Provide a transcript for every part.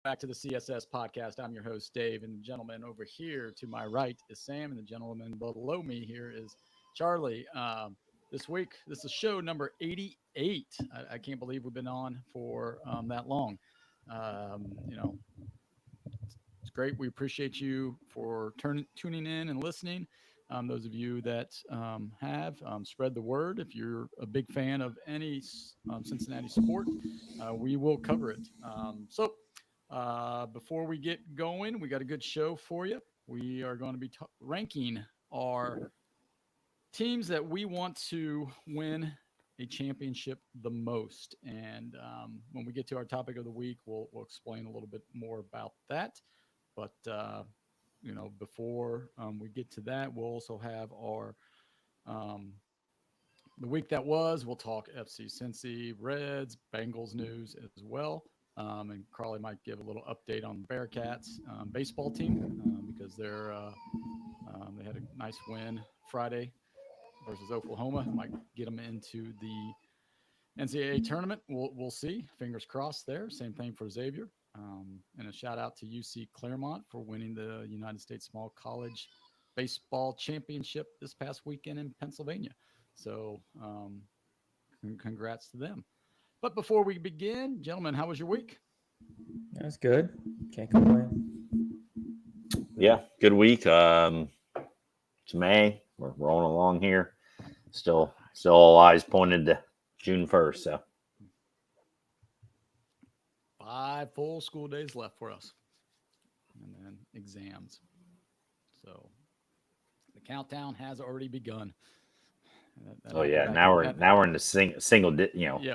back to the CSS podcast. I'm your host, Dave, and the gentleman over here to my right is Sam, and the gentleman below me here is Charlie. This week, this is show number 88. I can't believe we've been on for that long. You know, it's great. We appreciate you for tuning in and listening. Those of you that have spread the word. If you're a big fan of any Cincinnati sport, we will cover it. Before we get going, we got a good show for you. We are going to be ranking our teams that we want to win a championship the most. And when we get to our topic of the week, we'll explain a little bit more about that. But before we get to that, we'll also have our um, the week that was. We'll talk FC Cincy, Reds, Bengals news as well. And Carly might give a little update on the Bearcats baseball team because they had a nice win Friday versus Oklahoma. Might get them into the NCAA tournament. We'll see. Fingers crossed there. Same thing for Xavier. And a shout out to UC Claremont for winning the United States Small College Baseball Championship this past weekend in Pennsylvania. So congrats to them. But before we begin, gentlemen, how was your week? That's good. Can't complain. Yeah, good week. It's May. We're rolling along here. Still all eyes pointed to June 1st. So 5 full school days left for us, and then exams. So the countdown has already begun. Now we're in the single.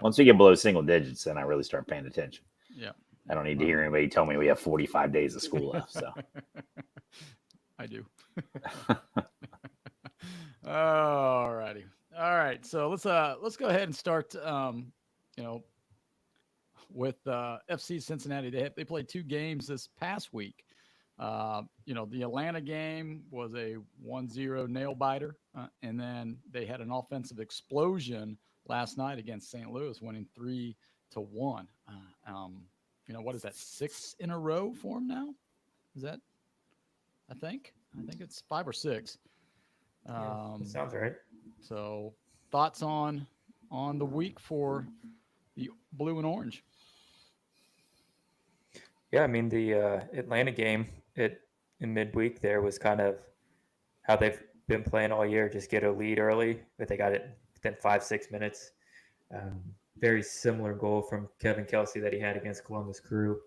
Once we get below single digits, then I really start paying attention. Yeah, I don't need to hear anybody tell me we have 45 days of school left. So I do. All righty. All right. So let's go ahead and start. With FC Cincinnati, they played 2 games this past week. The Atlanta game was a 1-0 nail biter, and then they had an offensive explosion last night against St. Louis, winning 3-1. What is that, 6 in a row for them now? Is that? I think it's 5 or 6. Sounds right. So, thoughts on the week for the blue and orange? Yeah, I mean, the Atlanta game in midweek there was kind of how they've been playing all year. Just get a lead early, but they got it within 5-6 minutes. Very similar goal from Kevin Kelsey that he had against Columbus Crew,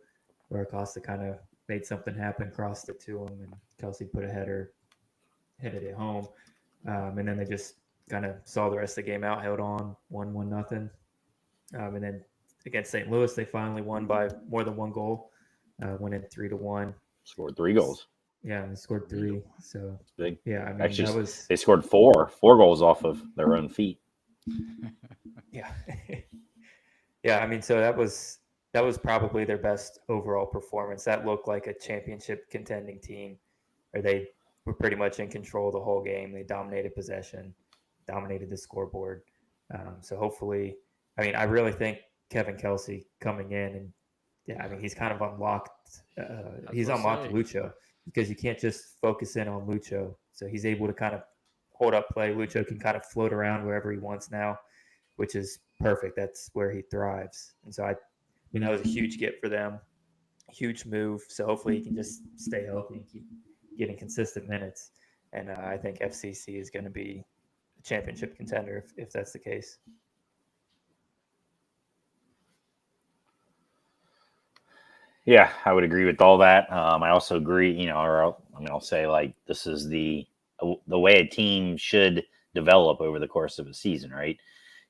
where Acosta kind of made something happen, crossed it to him, and Kelsey put a header, headed it home. And then they just kind of saw the rest of the game out, held on, 1-0. And then against St. Louis, they finally won by more than 1 goal. Went in 3-1. scored 3 goals. Yeah, and scored 3. So it's big. Yeah, I mean, actually, they scored 4 goals off of their own feet. Yeah, yeah. I mean, so that was probably their best overall performance. That looked like a championship contending team, where they were pretty much in control the whole game. They dominated possession, dominated the scoreboard. So hopefully, I mean, I really think Kevin Kelsey coming in and. Yeah, I mean, he's kind of unlocked. He's unlocked Lucho, because you can't just focus in on Lucho. So he's able to kind of hold up play. Lucho can kind of float around wherever he wants now, which is perfect. That's where he thrives. And so that was a huge get for them, huge move. So hopefully he can just stay healthy and keep getting consistent minutes. And I think FCC is going to be a championship contender if that's the case. Yeah, I would agree with all that. I also agree, I'll say, like, this is the way a team should develop over the course of a season, right?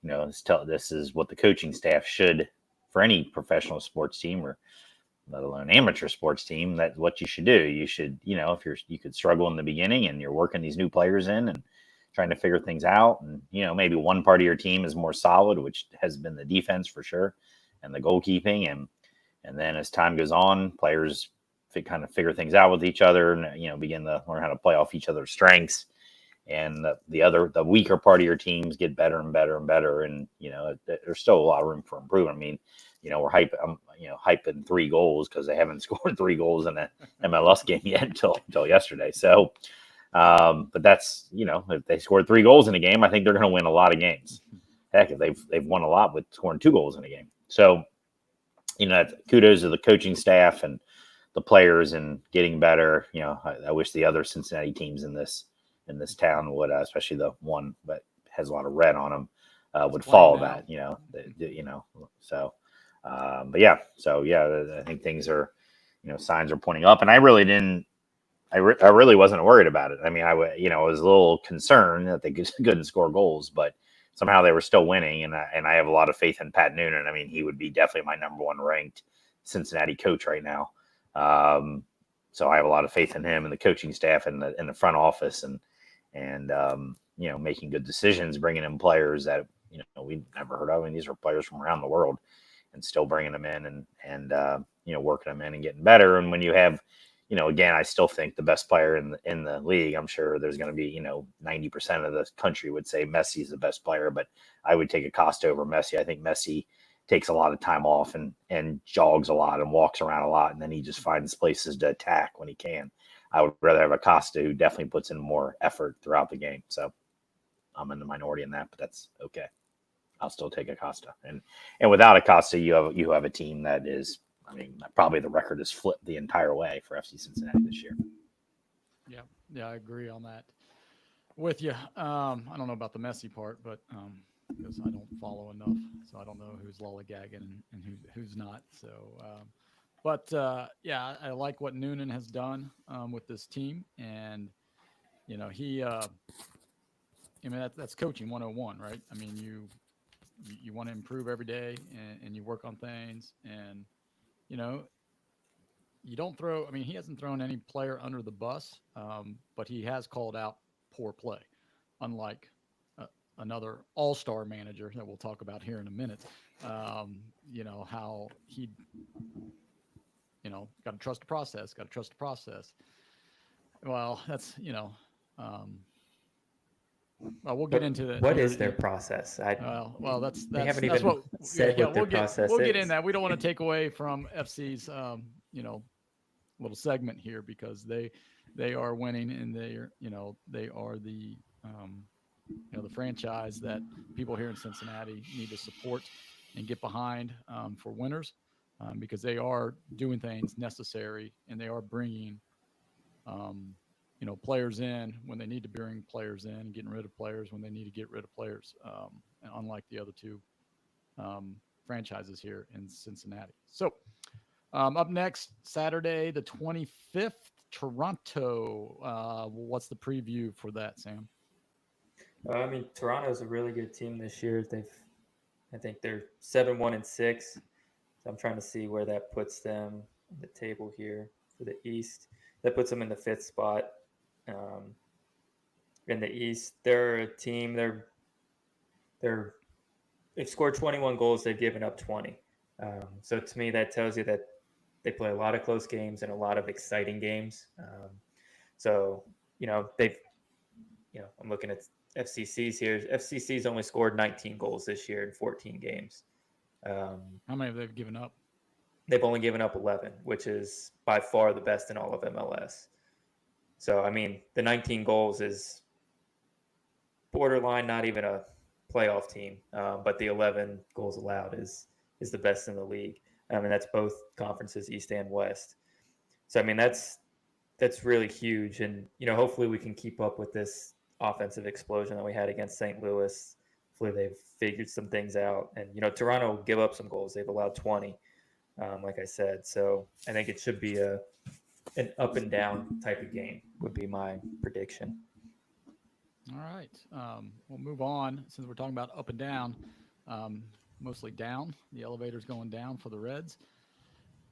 This is what the coaching staff should, for any professional sports team, or let alone amateur sports team, that's what you should do. You should, if you could struggle in the beginning and you're working these new players in and trying to figure things out, and, maybe one part of your team is more solid, which has been the defense for sure, and the goalkeeping, and then as time goes on, players kind of figure things out with each other and, begin to learn how to play off each other's strengths. And the weaker part of your teams get better and better and better. And, there's still a lot of room for improvement. I mean, we're hyping 3 goals because they haven't scored 3 goals in an MLS game yet until yesterday. So, but that's, if they scored 3 goals in a game, I think they're going to win a lot of games. Heck, if they've won a lot with scoring 2 goals in a game. So, kudos to the coaching staff and the players and getting better. I wish the other Cincinnati teams in this town would, especially the one that has a lot of red on them, would follow that. So, but yeah, I think things are, signs are pointing up, and I really didn't. I really wasn't worried about it. I mean, I was a little concerned that they couldn't score goals, but somehow they were still winning, and I have a lot of faith in Pat Noonan. I mean, he would be definitely my number 1 ranked Cincinnati coach right now. So I have a lot of faith in him and the coaching staff and the front office, and making good decisions, bringing in players that we never heard of. I mean, these are players from around the world, and still bringing them in and working them in and getting better. And when you have, again, I still think the best player in the league, I'm sure there's going to be, 90% of the country would say Messi's the best player, but I would take Acosta over Messi. I think Messi takes a lot of time off and jogs a lot and walks around a lot, and then he just finds places to attack when he can. I would rather have Acosta, who definitely puts in more effort throughout the game. So I'm in the minority in that, but that's okay. I'll still take Acosta. And without Acosta, you have a team that is, I mean, probably the record is flipped the entire way for FC Cincinnati this year. Yeah, I agree on that with you. I don't know about the Messi part, but because I don't follow enough, so I don't know who's lollygagging and who's not. So, yeah, I like what Noonan has done with this team, and he, that's coaching 101, right? I mean, you want to improve every day, and you work on things, and you don't throw. I mean, he hasn't thrown any player under the bus, but he has called out poor play, unlike another all-star manager that we'll talk about here in a minute. How he, got to trust the process. Got to trust the process. Well, that's well, we'll get into that. What is their process? They haven't even what said what their process is. We'll get in that. We don't want to take away from FC's, little segment here, because they are winning, and they are the the franchise that people here in Cincinnati need to support and get behind for winners, because they are doing things necessary, and they are bringing players in when they need to bring players in, and getting rid of players when they need to get rid of players, unlike the other two franchises here in Cincinnati. So up next, Saturday the 25th, Toronto. What's the preview for that, Sam? I mean, Toronto's a really good team this year. I think they're 7-1-6. So I'm trying to see where that puts them on the table here for the East. That puts them in the 5th spot. In the East, they're a team. They've scored 21 goals. They've given up 20. So to me, that tells you that they play a lot of close games and a lot of exciting games. I'm looking at FCC's here. FCC's only scored 19 goals this year in 14 games. How many have they given up? They've only given up 11, which is by far the best in all of MLS. So, I mean, the 19 goals is borderline not even a playoff team, but the 11 goals allowed is the best in the league. I mean, that's both conferences, East and West. So, I mean, that's really huge. And, hopefully we can keep up with this offensive explosion that we had against St. Louis. Hopefully they've figured some things out. And, Toronto will give up some goals. They've allowed 20, like I said. So I think it should be an up and down type of game would be my prediction. All right. We'll move on, since we're talking about up and down, mostly down. The elevator's going down for the Reds.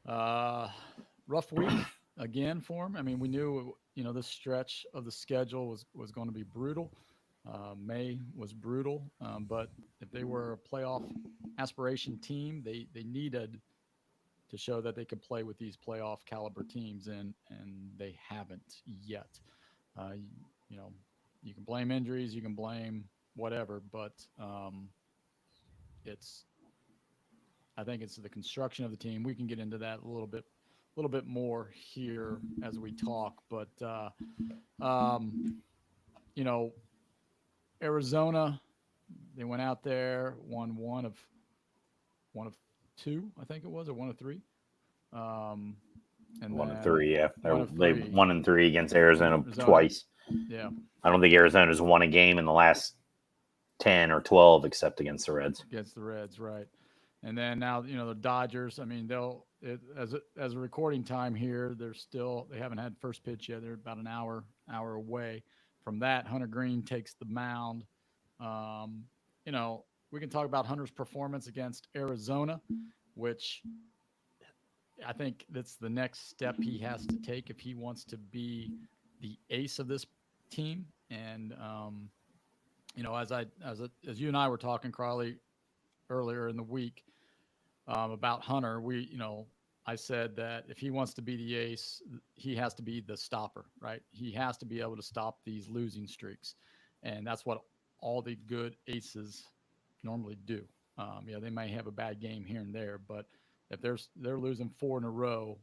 Rough week again for them. I mean, we knew, this stretch of the schedule was going to be brutal. May was brutal, but if they were a playoff aspiration team, they needed to show that they could play with these playoff caliber teams, and they haven't yet. You can blame injuries, you can blame whatever, but I think it's the construction of the team. We can get into that a little bit more here as we talk. But you know, Arizona, they went out there, won one of two, I think it was, or one of three. And one of three, yeah. They three. 1-3 against Arizona twice. Yeah. I don't think Arizona's won a game in the last 10 or 12 except against the Reds. Against the Reds, right. And then now, the Dodgers, I mean, as a recording time here, they haven't had first pitch yet. They're about an hour away from that. Hunter Green takes the mound. We can talk about Hunter's performance against Arizona, which I think that's the next step he has to take if he wants to be the ace of this team. And, as you and I were talking, Crawley, earlier in the week about Hunter, I said that if he wants to be the ace, he has to be the stopper, right? He has to be able to stop these losing streaks. And that's what all the good aces normally do. They may have a bad game here and there, but if they're losing 4 in a row,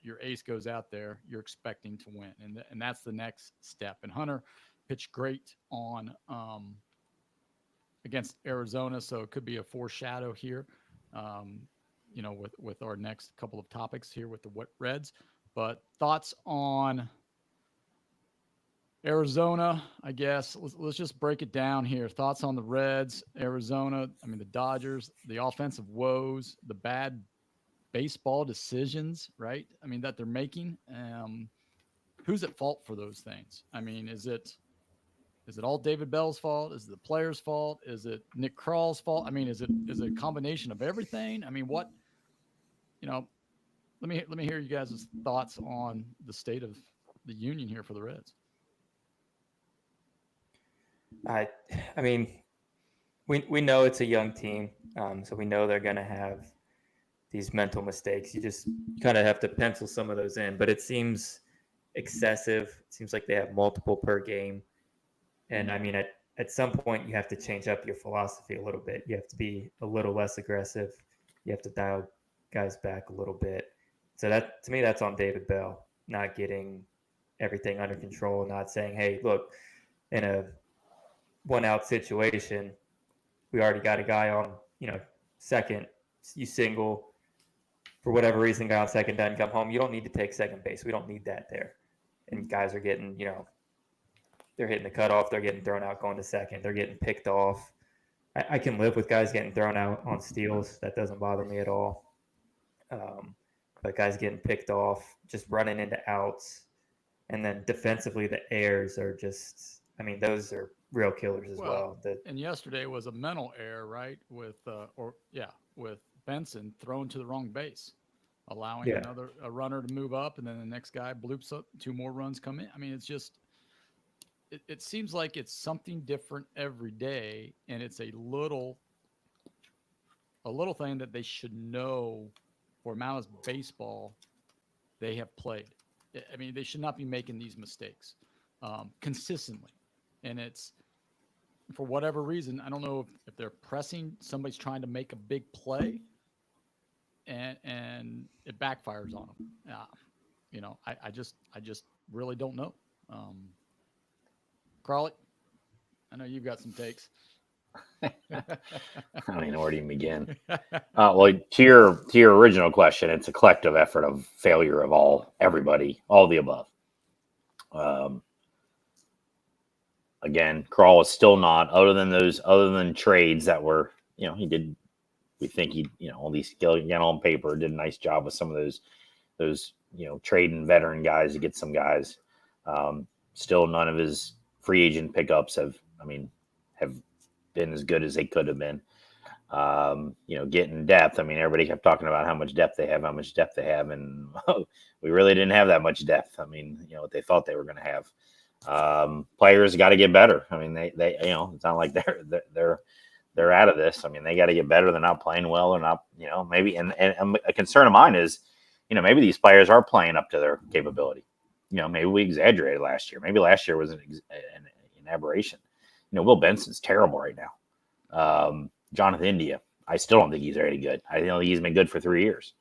your ace goes out there, you're expecting to win. And that's the next step. And Hunter pitched great on against Arizona, so it could be a foreshadow here, with our next couple of topics here with the Reds. But thoughts on Arizona, I guess. Let's just break it down here. Thoughts on the Reds, Arizona, the Dodgers, the offensive woes, the bad baseball decisions, right? That they're making. Who's at fault for those things? Is it all David Bell's fault? Is it the players' fault? Is it Nick Kral's fault? Is it a combination of everything? What? Let me hear you guys' thoughts on the state of the union here for the Reds. We know it's a young team, so we know they're going to have these mental mistakes. You kind of have to pencil some of those in, but it seems excessive. It seems like they have multiple per game. And at some point you have to change up your philosophy a little bit. You have to be a little less aggressive. You have to dial guys back a little bit. So that, to me, that's on David Bell, not getting everything under control, not saying, hey, look, in a 1-out situation, we already got a guy on, second, you single, for whatever reason, guy on second doesn't come home. You don't need to take second base. We don't need that there. And guys are getting, they're hitting the cutoff. They're getting thrown out going to second. They're getting picked off. I can live with guys getting thrown out on steals. That doesn't bother me at all. But guys getting picked off, just running into outs. And then defensively, the errors are just, those are real killers as well. And yesterday was a mental error, right? With Benson thrown to the wrong base, allowing a runner to move up, and then the next guy bloops up, 2 more runs come in. It's just, it seems like it's something different every day, and it's a little thing that they should know for amount of baseball they have played. They should not be making these mistakes consistently. And it's, for whatever reason, I don't know if they're pressing, somebody's trying to make a big play, and it backfires on them. I just really don't know. Crawley, I know you've got some takes. I don't even know where to even begin. Well, to your original question, it's a collective effort of failure of everybody, all the above. Again, Krall is still not, other than trades that were, he did. We think he, at least again on paper, did a nice job with some of those trading veteran guys to get some guys. Still, none of his free agent pickups have been as good as they could have been. Getting depth. Everybody kept talking about how much depth they have, and we really didn't have that much depth. What they thought they were going to have. Players got to get better. They it's not like they're out of this. They got to get better. They're not playing well. They're not, maybe. And a concern of mine is, maybe these players are playing up to their capability. Maybe we exaggerated last year. Maybe last year was an aberration. Will Benson's terrible right now. Jonathan India, I still don't think he's very good. I think he's been good for 3 years.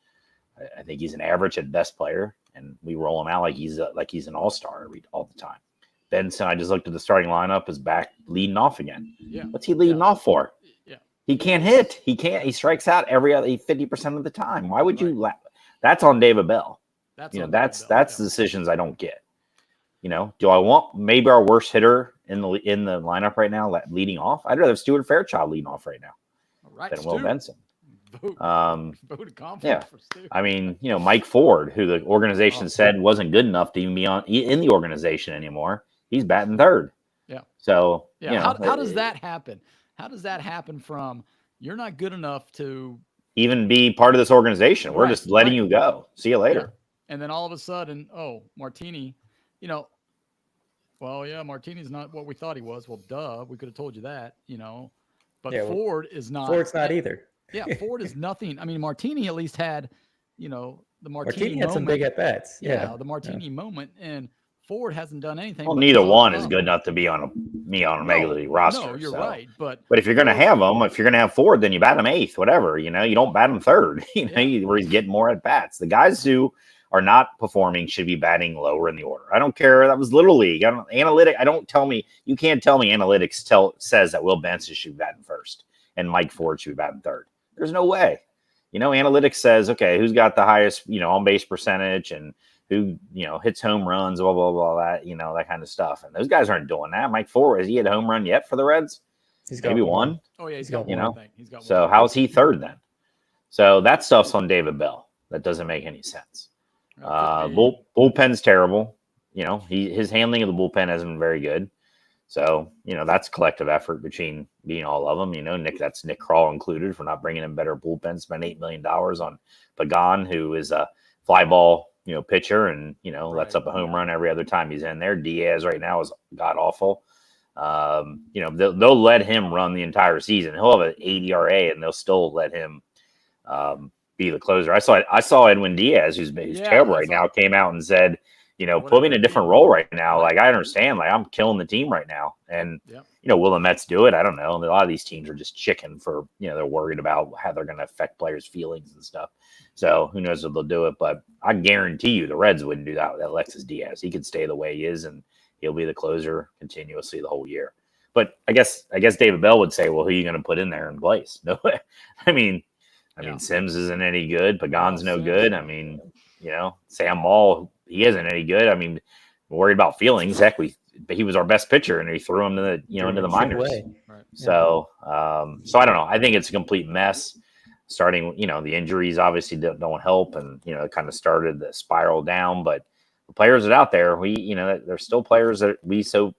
I think he's an average at best player, and we roll him out like he's an all-star all the time. Benson, I just looked at the starting lineup, is back leading off again. Yeah. What's he leading off for? Yeah. He can't hit. He strikes out every other 50% of the time. Why would you? That's on David Bell. That's the decisions I don't get. Do I want maybe our worst hitter in the lineup right now leading off? I'd rather have Stuart Fairchild leading off right now than Will Benson. Vote of confidence for Stu. I mean, Mike Ford, who the organization said wasn't good enough to even be in the organization anymore, he's batting third. Yeah. So how does that happen? How does that happen from you're not good enough to even be part of this organization? We're just letting you go. See you later. Yeah. And then all of a sudden, Martini, Martini's not what we thought he was. Well, duh, we could have told you that, But Ford is not. Ford's not either. Yeah, Ford is nothing. I mean, Martini at least had, the Martini had some big at bats. Yeah, the Martini moment, and Ford hasn't done anything. Well, neither one is good enough to be on a Major League roster. No, you're right, but if you're going to have them, if you're going to have Ford, then you bat him eighth, whatever. You don't bat him third. Where he's getting more at bats. The guys who are not performing should be batting lower in the order. I don't care. That was Little League. You can't tell me analytics says that Will Benson should be batting first and Mike Ford should be batting third. There's no way. Analytics says, okay, who's got the highest, on base percentage and who, hits home runs, blah, blah, blah, that, that kind of stuff. And those guys aren't doing that. Mike Ford, has he hit a home run yet for the Reds? He's got maybe one. Oh yeah, he's got one. He's got one. So how's he third then? So that stuff's on David Bell. That doesn't make any sense. Bullpen's terrible. His handling of the bullpen hasn't been very good. So, that's collective effort between all of them. That's Nick Krall included for not bringing in better bullpen. Spent $8 million on Pagan, who is a fly ball, pitcher and, lets up a home run every other time he's in there. Diaz right now is god awful. They'll let him run the entire season. He'll have an 8 ERA and they'll still let him be the closer. I saw Edwin Diaz, who's terrible right now, came out and said, put me in a different role right now. Like, I understand, I'm killing the team right now. And, will the Mets do it? I don't know. A lot of these teams are just chicken for, they're worried about how they're going to affect players' feelings and stuff. So who knows if they'll do it. But I guarantee you the Reds wouldn't do that with Alexis Diaz. He could stay the way he is and he'll be the closer continuously the whole year. But I guess David Bell would say, well, who are you going to put in there in place? No way. I mean, Sims isn't any good. Pagan's no good. I mean, Sam Moll, he isn't any good. I mean, worried about feelings. Heck, he was our best pitcher, and he threw him to the into the minors. Right. So I don't know. I think it's a complete mess. Starting, the injuries obviously don't help, and it kind of started the spiral down. But the players that are out there, there's still players that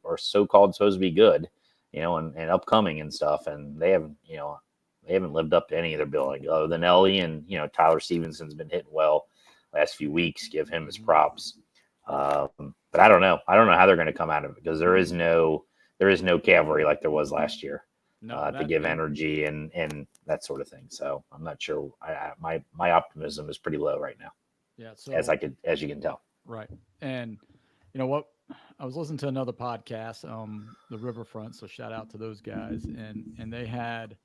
are so-called supposed to be good, and upcoming and stuff, and they haven't lived up to any of their billing other than Ellie and Tyler Stevenson's been hitting well last few weeks. Give him his props. But I don't know. I don't know how they're going to come out of it because there is no cavalry like there was last year to give energy and that sort of thing. So I'm not sure. My optimism is pretty low right now. Yeah. So as you can tell. Right. And you know what? I was listening to another podcast, the Riverfront. So shout out to those guys. And they had,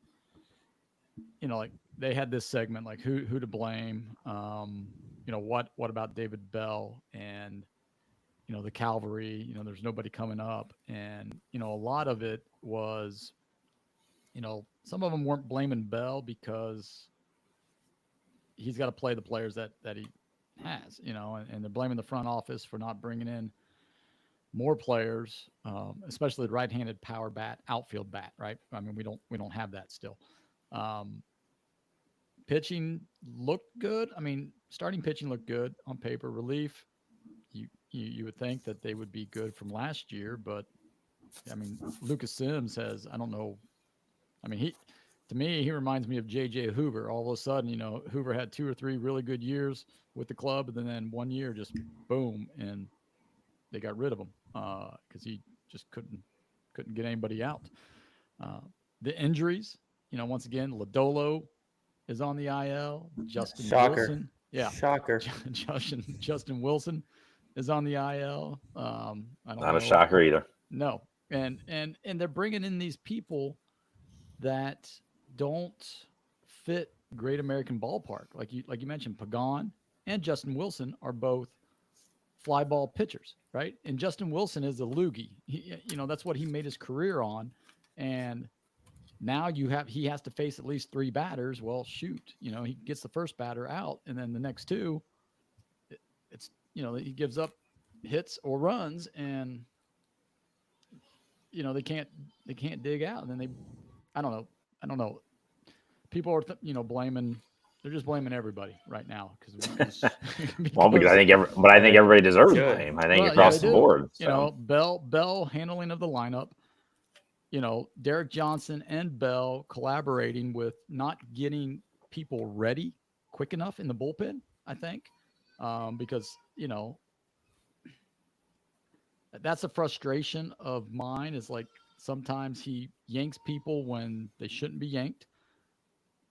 they had this segment, like who to blame, what about David Bell and, the cavalry, there's nobody coming up. And, a lot of it was, some of them weren't blaming Bell because he's got to play the players that he has, and they're blaming the front office for not bringing in more players, especially the right-handed power bat, outfield bat, right? I mean, we don't have that still. Pitching looked good. I mean, starting pitching looked good on paper. Relief, you would think that they would be good from last year, but I mean, Lucas Sims has, I don't know. I mean, to me, he reminds me of J.J. Hoover. All of a sudden, Hoover had 2 or 3 really good years with the club, and then 1 year just boom, and they got rid of him because he just couldn't get anybody out. The injuries, once again, Lodolo is on the IL. Justin Wilson. Yeah. Shocker. Justin Wilson is on the IL. Not a shocker either. No. And they're bringing in these people that don't fit Great American Ballpark. Like you mentioned, Pagan and Justin Wilson are both fly ball pitchers, right? And Justin Wilson is a loogie. That's what he made his career on. And now he has to face at least 3 batters. Well, shoot, he gets the first batter out, and then the next 2, he gives up hits or runs, and they can't dig out. And then I don't know. People are blaming. They're just blaming everybody right now because I think everybody deserves blame. I think across the board. So. Bell handling of the lineup. Derek Johnson and Bell collaborating with not getting people ready quick enough in the bullpen, I think, because that's a frustration of mine. Is like sometimes he yanks people when they shouldn't be yanked.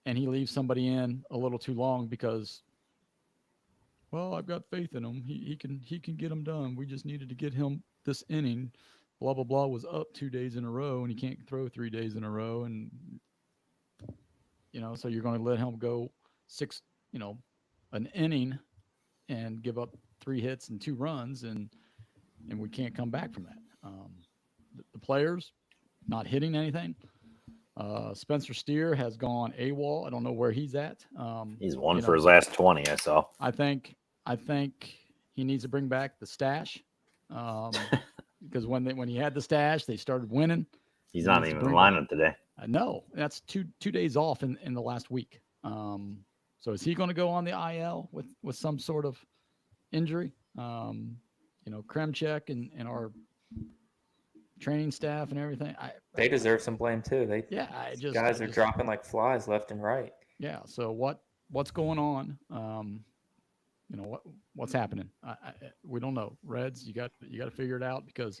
And he leaves somebody in a little too long because, well, I've got faith in him. He can get them done. We just needed to get him this inning. Blah blah blah was up 2 days in a row, and he can't throw 3 days in a row, and so you're going to let him go 6, an inning, and give up 3 hits and 2 runs, and we can't come back from that. The players not hitting anything. Spencer Steer has gone AWOL. I don't know where he's at. He's won for his last 20, I saw. I think he needs to bring back the stash. Because when he had the stash, they started winning. He's not even in the lineup today. No, that's two days off in the last week. So is he going to go on the IL with some sort of injury? Kremchek and our training staff and everything. They deserve some blame too. Guys are dropping like flies left and right. Yeah. So what's going on? What's happening? We don't know. Reds, you got to figure it out because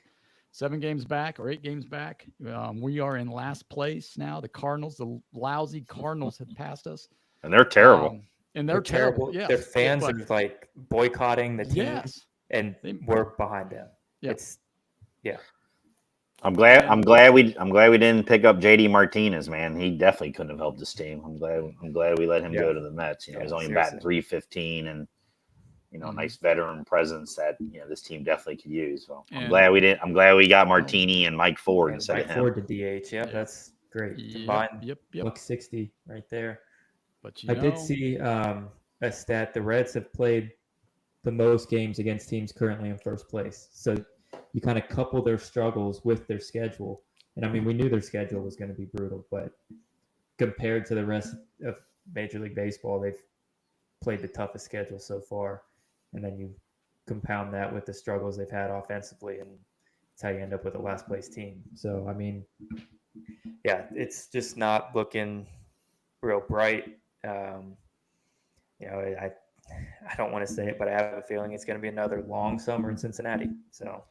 7 games back or 8 games back, we are in last place now. The Cardinals, the lousy Cardinals, have passed us, and they're terrible. They're terrible. Yes. Their fans are like boycotting the team. Yes. And we're behind them. Yep. I'm glad we didn't pick up JD Martinez, man. He definitely couldn't have helped this team. I'm glad we let him go to the Mets. He's only batting .315 and nice veteran presence that this team definitely could use. So I'm glad we got Martini and Mike Ford instead of him. Ford to DH. Yep, that's great. Combined, Look 60 right there. But I did see a stat. The Reds have played the most games against teams currently in first place. So you kind of couple their struggles with their schedule. And I mean, we knew their schedule was going to be brutal, but compared to the rest of Major League Baseball, they've played the toughest schedule so far. And then you compound that with the struggles they've had offensively, and it's how you end up with a last place team. So, I mean, yeah, it's just not looking real bright. I don't want to say it, but I have a feeling it's going to be another long summer in Cincinnati. So,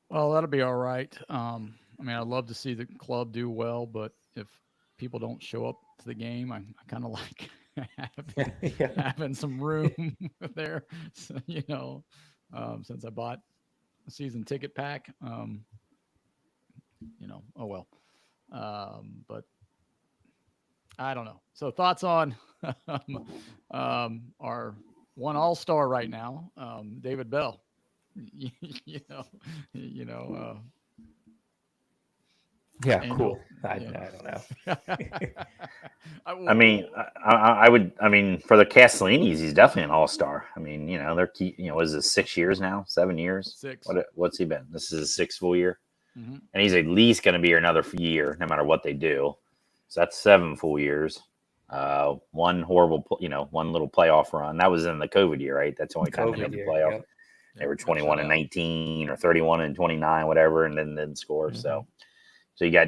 well, that'll be all right. I'd love to see the club do well, but if people don't show up to the game, I kind of like having some room there. So, since I bought a season ticket pack, oh well. But I don't know. So thoughts on our one all-star right now, David Bell. Yeah, cool. I don't know. I would for the Castellinis, he's definitely an all-star. They're what is this, 6 years now? 7 years? 6. What's he been? This is his 6th full year. Mm-hmm. And he's at least going to be here another year, no matter what they do. So that's 7 full years. One horrible, one little playoff run. That was in the COVID year, right? That's the only time they made the playoff. Yep. They were 21-19 or 31-29, whatever, and then didn't score. Mm-hmm. So you got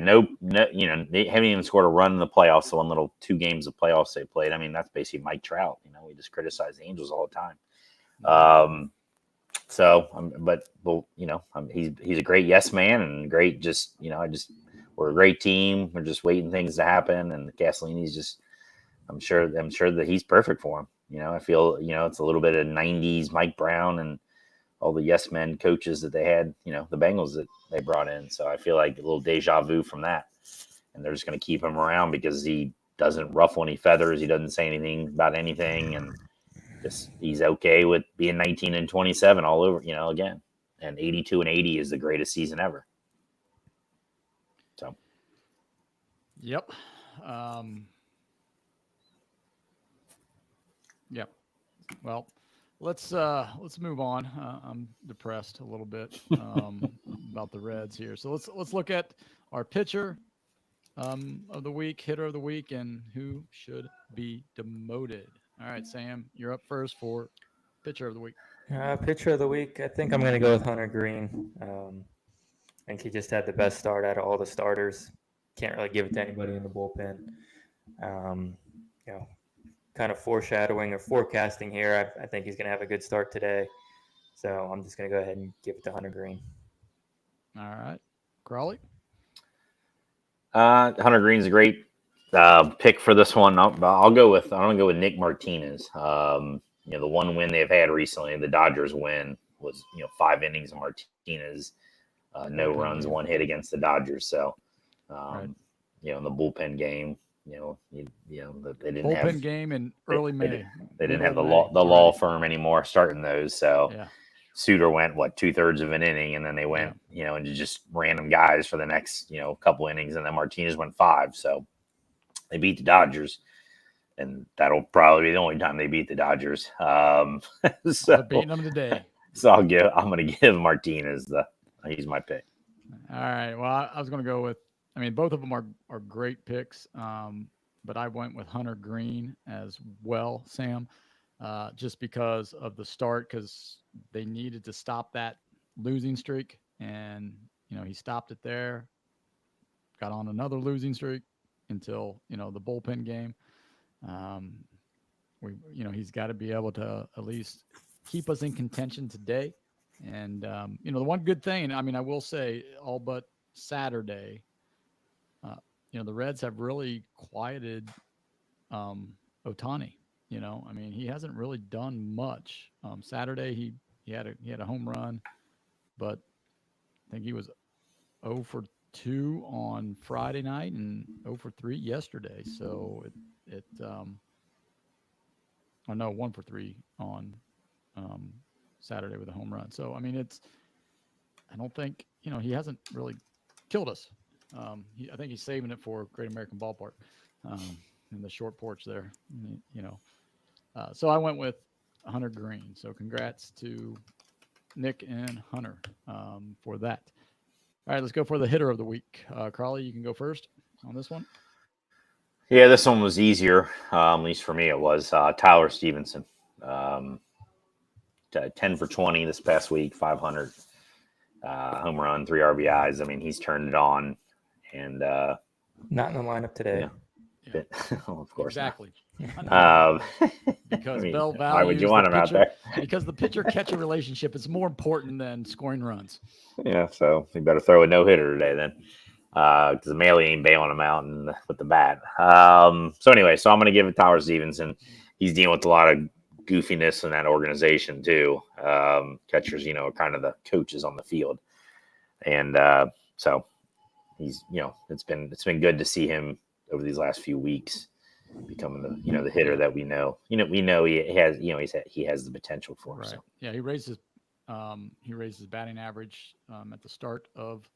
they haven't even scored a run in the playoffs. The 2 games of playoffs they played. That's basically Mike Trout. We just criticize the Angels all the time. He's a great yes man and great. We're a great team. We're just waiting things to happen, and the Castellini's I'm sure that he's perfect for him. I feel it's a little bit of 90s Mike Brown and all the yes men coaches that they had, the Bengals that they brought in. So I feel like a little deja vu from that, and they're just going to keep him around because he doesn't ruffle any feathers. He doesn't say anything about anything, and just he's okay with being 19-27 all over, again. And 82-80 is the greatest season ever. So, yep. Yep. Well, let's move on. I'm depressed a little bit about the Reds here. So let's look at our pitcher of the week, hitter of the week, and who should be demoted. All right, Sam, you're up first for pitcher of the week. Pitcher of the week, I think I'm going to go with Hunter Green. I think he just had the best start out of all the starters. Can't really give it to anybody in the bullpen. Kind of foreshadowing or forecasting here. I think he's going to have a good start today. So I'm just going to go ahead and give it to Hunter Green. All right. Crawley? Hunter Green's a great pick for this one. I'm going to go with Nick Martinez. The one win they've had recently, the Dodgers win, was 5 innings of Martinez, no runs, 1 hit against the Dodgers. So, right. In the bullpen game, they didn't bullpen have game in early May. They didn't have the law firm anymore starting those. So yeah. Suter went 2/3 of an inning, and then they went into just random guys for the next couple innings, and then Martinez went 5. So they beat the Dodgers, and that'll probably be the only time they beat the Dodgers. So beating them today. So I'm going to give Martinez he's my pick. All right. Well, I was going to go with. I mean, both of them are great picks, but I went with Hunter Green as well, Sam, just because of the start, because they needed to stop that losing streak, and he stopped it there, got on another losing streak until the bullpen game. He's got to be able to at least keep us in contention today, and the one good thing, I mean, I will say, all but Saturday. The Reds have really quieted Ohtani. I mean, he hasn't really done much. Saturday he had a home run, but I think he was 0 for 2 on Friday night and 0 for 3 yesterday. So it 1 for 3 on Saturday with a home run. So I mean, I don't think he hasn't really killed us. I think he's saving it for Great American Ballpark in the short porch there, So I went with Hunter Green. So congrats to Nick and Hunter for that. All right, let's go for the hitter of the week. Crawley, you can go first on this one. Yeah, this one was easier, at least for me it was. Tyler Stevenson, 10 for 20 this past week, 500, home run, 3 RBIs. I mean, he's turned it on. And not in the lineup today. Yeah. Well, of course, exactly. Because Bell values. Why would you want him out there? Because the pitcher-catcher relationship is more important than scoring runs. Yeah, so you better throw a no-hitter today then, because Mailey ain't bailing him out with the bat. So anyway, I'm going to give it Tyler Stevenson. He's dealing with a lot of goofiness in that organization too. Catchers, are kind of the coaches on the field, and so. He's, it's been good to see him over these last few weeks becoming the hitter that we know. We know he has, he has the potential for. Right. So. Yeah, he raised his batting average at the start of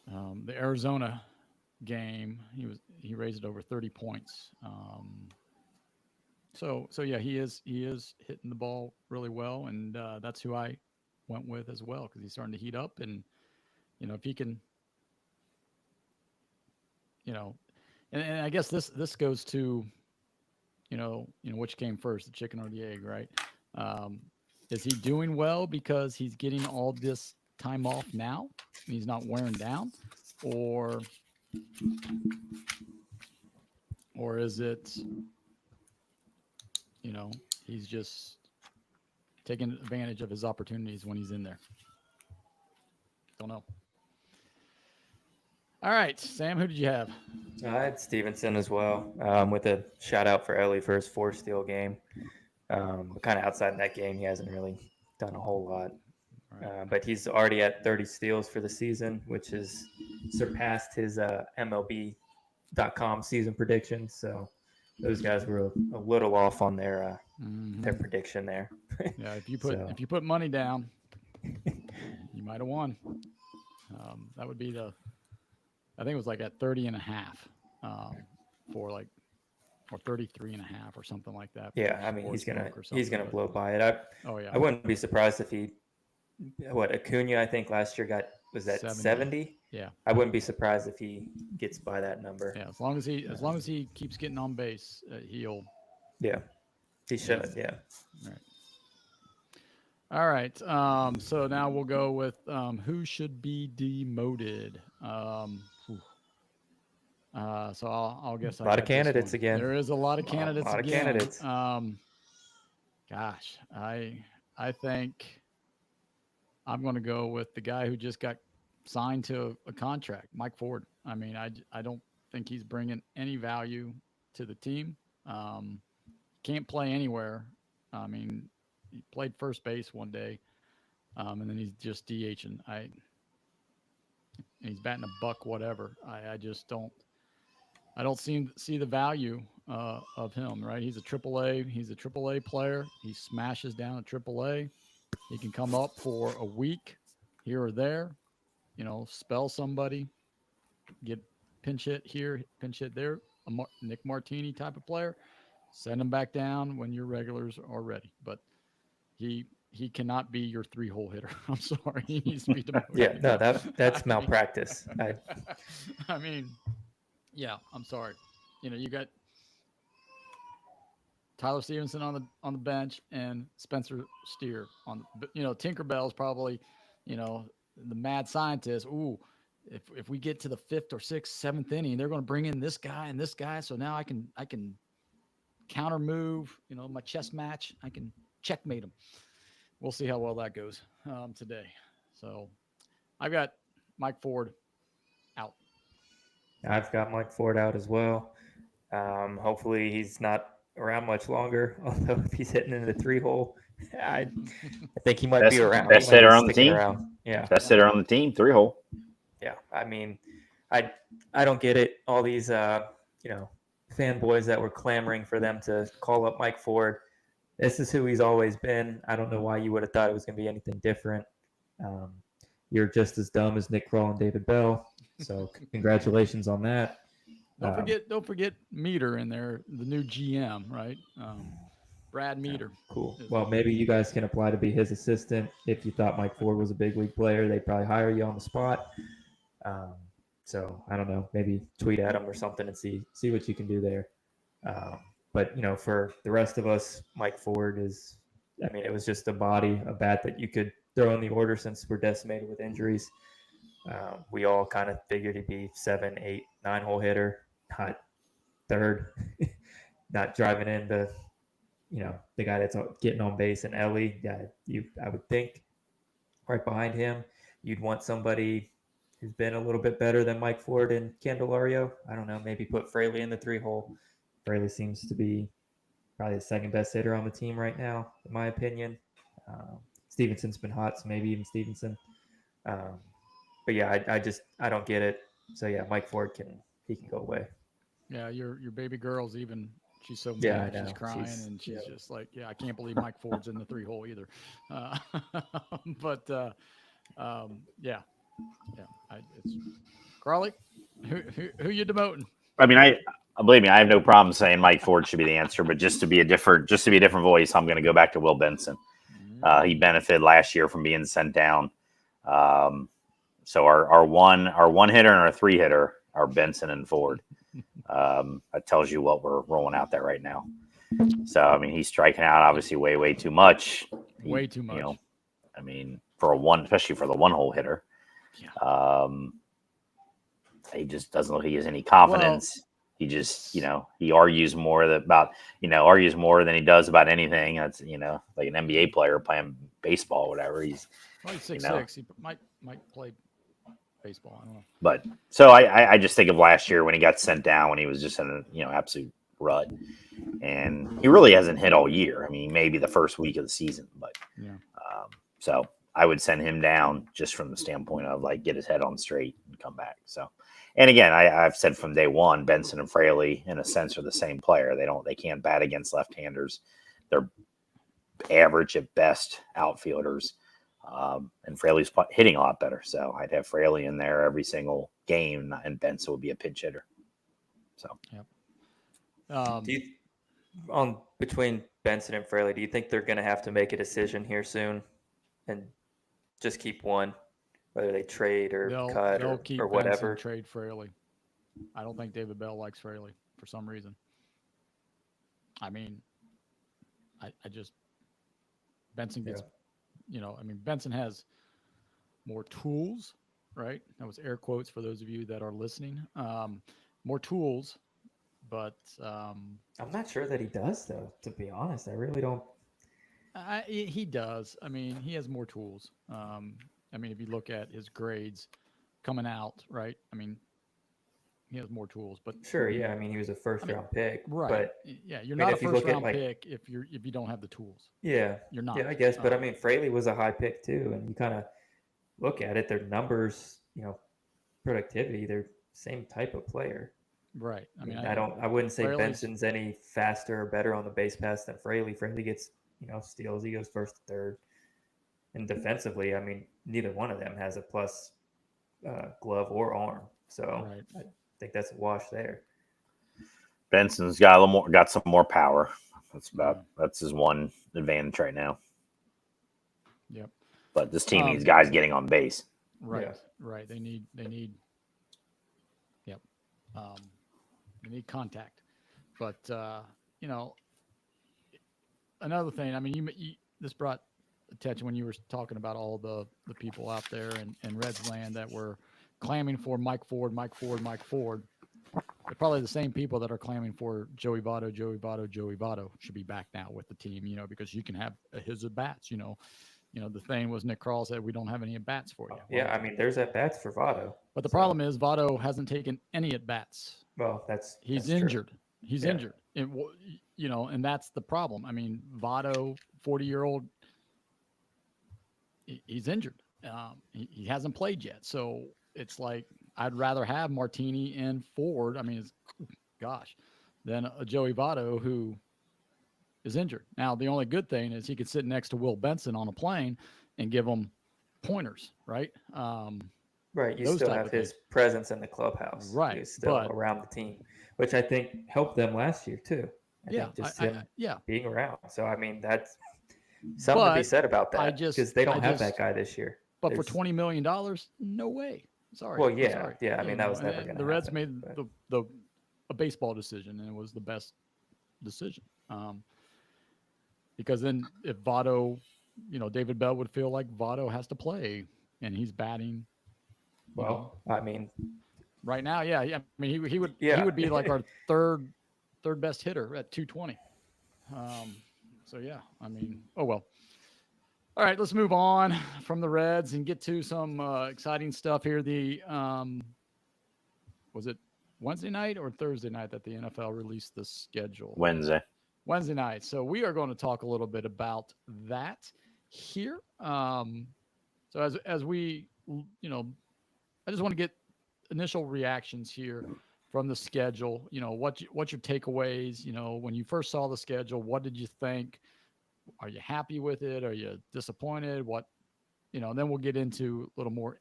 the Arizona game. He raised it over 30 points. So yeah, he is hitting the ball really well, and that's who I went with as well, because he's starting to heat up. And if he can, and I guess this goes to, which came first, the chicken or the egg, right? Is he doing well because he's getting all this time off now and he's not wearing down, or is it, he's just taking advantage of his opportunities when he's in there? Don't know. All right, Sam, who did you have? I had Stevenson as well, with a shout out for Ellie for his 4-steal game. But kind of outside that game, he hasn't really done a whole lot. Right. But he's already at 30 steals for the season, which has surpassed his MLB .com season predictions. So those guys were a little off on their prediction there. Yeah, if you put money down, you might have won. That would be I think it was like at 30.5 for like, or 33.5 or something like that. Yeah, I mean he's gonna blow by it. I wouldn't be surprised if Acuna I think last year was that 70? Yeah, I wouldn't be surprised if he gets by that number. Yeah, as long as he keeps getting on base, he'll. Yeah, he should. Yeah. All right. So now we'll go with who should be demoted. So I'll guess. A lot of candidates again. There is a lot of candidates A lot again. of candidates. Gosh, I think I'm going to go with the guy who just got signed to a contract, Mike Ford. I mean, I don't think he's bringing any value to the team. Can't play anywhere. I mean, he played first base one day, and then he's just DHing. He's batting a buck, whatever. I just don't. I don't see the value of him. Right? He's a AAA player. He smashes down a AAA. He can come up for a week here or there. Spell somebody, get pinch hit here, pinch hit there. Nick Martini type of player. Send him back down when your regulars are ready. But he cannot be your 3-hole hitter. I'm sorry. He needs to be demoted. Yeah, no, that's malpractice. I mean, yeah, I'm sorry. You got Tyler Stevenson on the bench and Spencer Steer on. Tinkerbell's probably, the mad scientist. Ooh, if we get to the 5th or 6th, 7th inning, they're going to bring in this guy and this guy. So now I can counter move. My chess match. I can checkmate him. We'll see how well that goes today. So I've got Mike Ford out. I've got Mike Ford out as well. Hopefully he's not around much longer. Although if he's hitting into the 3-hole, I think he might be around. Best hitter on the team. Yeah, best hitter on the team. 3-hole. Yeah, I mean, I don't get it. All these fanboys that were clamoring for them to call up Mike Ford. This is who he's always been. I don't know why you would have thought it was going to be anything different. You're just as dumb as Nick Kroll and David Bell. So congratulations on that. Don't forget Meter in there, the new GM, right? Brad Meter. Cool. Well, maybe you guys can apply to be his assistant. If you thought Mike Ford was a big league player, they'd probably hire you on the spot. So I don't know, maybe tweet at him or something and see what you can do there. But for the rest of us, Mike Ford it was just a bat that you could throw in the order since we're decimated with injuries. We all kind of figured he'd be 7, 8, 9-hole hitter, not third, not driving into, the guy that's getting on base and Ellie. Yeah, I would think right behind him, you'd want somebody who's been a little bit better than Mike Ford and Candelario. I don't know, maybe put Fraley in the 3-hole. Fraley seems to be probably the second best hitter on the team right now, in my opinion. Stevenson's been hot, so maybe even Stevenson. But yeah, I don't get it. So yeah, Mike Ford can go away. Yeah, your baby girl's even. She's so mad. Yeah, she's crying and she's just like, I can't believe Mike Ford's in the 3-hole either. It's Crawley. Who you demoting? I mean, believe me, I have no problem saying Mike Ford should be the answer, but just to be a different voice, I'm going to go back to Will Benson. He benefited last year from being sent down. So our one hitter and our 3 hitter are Benson and Ford. That tells you what we're rolling out there right now. So I mean, he's striking out obviously way too much. Way too much. I mean, especially for the 1-hole hitter. Yeah. He just doesn't look like he has any confidence. Well, he just, he argues more than he does about anything. That's, like an NBA player playing baseball, or whatever. He's 6'6". He might play baseball. I don't know. But so I just think of last year when he got sent down, when he was just in an absolute rut, and he really hasn't hit all year. I mean, maybe the first week of the season, but so I would send him down just from the standpoint of like get his head on straight and come back. So, And again, I've said from day one, Benson and Fraley, in a sense, are the same player. They can't bat against left-handers. They're average at best outfielders. And Fraley's hitting a lot better. So I'd have Fraley in there every single game, and Benson would be a pinch hitter. So, yep. Between Benson and Fraley, do you think they're going to have to make a decision here soon and just keep one, whether they trade or cut they'll keep or whatever? Benson, trade Fraley. I don't think David Bell likes Fraley for some reason. I mean, I just Benson gets, Benson has more tools, right? That was air quotes for those of you that are listening. More tools, but I'm not sure that he does, though. To be honest, I really don't. He does. I mean, he has more tools. If you look at his grades coming out, right? I mean, he has more tools, but sure, yeah. I mean, he was a first-round pick, right? But yeah, you're not a first-round pick if you don't have the tools. Yeah, you're not. Yeah, I guess. But I mean, Fraley was a high pick too, and you kind of look at it; their numbers, productivity, they're same type of player. Right. I mean, I wouldn't say Benson's any faster or better on the base pass than Fraley. Fraley gets, steals. He goes first to third. And defensively, I mean, neither one of them has a plus glove or arm. So right. I think that's a wash there. Benson's got some more power. That's his one advantage right now. Yep. But this team needs guys getting on base. Right. Yeah. Right. They need. Yep. They need contact. But another thing. I mean, you this brought attention when you were talking about all the people out there in Reds land that were clamming for Mike Ford. They're probably the same people that are clamming for Joey Votto. Joey Votto should be back now with the team, because you can have his at-bats, the thing was Nick Krall said, we don't have any at-bats for you. Yeah, I mean, there's at-bats for Votto. But the problem is Votto hasn't taken any at-bats. Well, he's injured. True. He's injured. And that's the problem. I mean, Votto, 40-year-old, he's injured. He hasn't played yet. So it's like I'd rather have Martini and Ford. I mean, than a Joey Votto who is injured. Now, the only good thing is he could sit next to Will Benson on a plane and give him pointers, right? Right. You still have his presence in the clubhouse. Right. He's still around the team, which I think helped them last year too. Being around. So, I mean, that's something to be said about that because they don't have that guy this year. But for $20 million, no way. Sorry. Well, yeah. Sorry. Yeah. I mean, that was never going to happen. The Reds made a baseball decision, and it was the best decision. Because then if Votto, David Bell would feel like Votto has to play, and he's batting. Well, I mean, right now, yeah. I mean, he would be like our third best hitter at 220. So yeah, I mean, oh well. All right, let's move on from the Reds and get to some exciting stuff here. Was it Wednesday night or Thursday night that the NFL released the schedule? Wednesday night. So we are going to talk a little bit about that here. So as we, I just want to get initial reactions here from the schedule. What's your takeaways? When you first saw the schedule, what did you think? Are you happy with it? Are you disappointed? Then we'll get into a little more,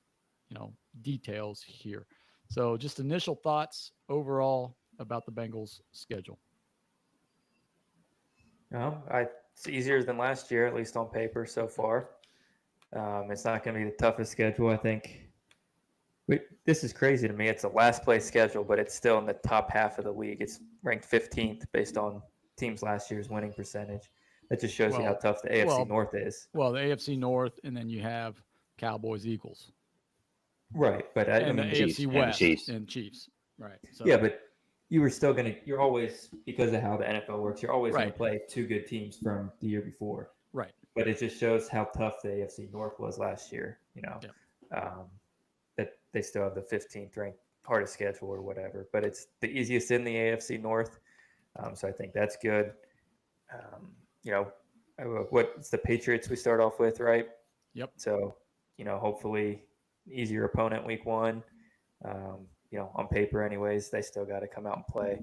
details here. So just initial thoughts overall about the Bengals schedule. It's easier than last year, at least on paper so far. It's not going to be the toughest schedule, I think. This is crazy to me. It's a last place schedule, but it's still in the top half of the league. It's ranked 15th based on teams last year's winning percentage. That just shows you how tough the AFC North is. Well, the AFC North, and then you have Cowboys, Eagles. Right, but the AFC West and Chiefs. Right. So, yeah, but you're always, because of how the NFL works, you're always going to play two good teams from the year before. Right. But it just shows how tough the AFC North was last year, that they still have the 15th ranked hardest schedule or whatever. But it's the easiest in the AFC North. So I think that's good. What's the Patriots we start off with, right? Yep. So, hopefully easier opponent week one. on paper anyways, they still got to come out and play.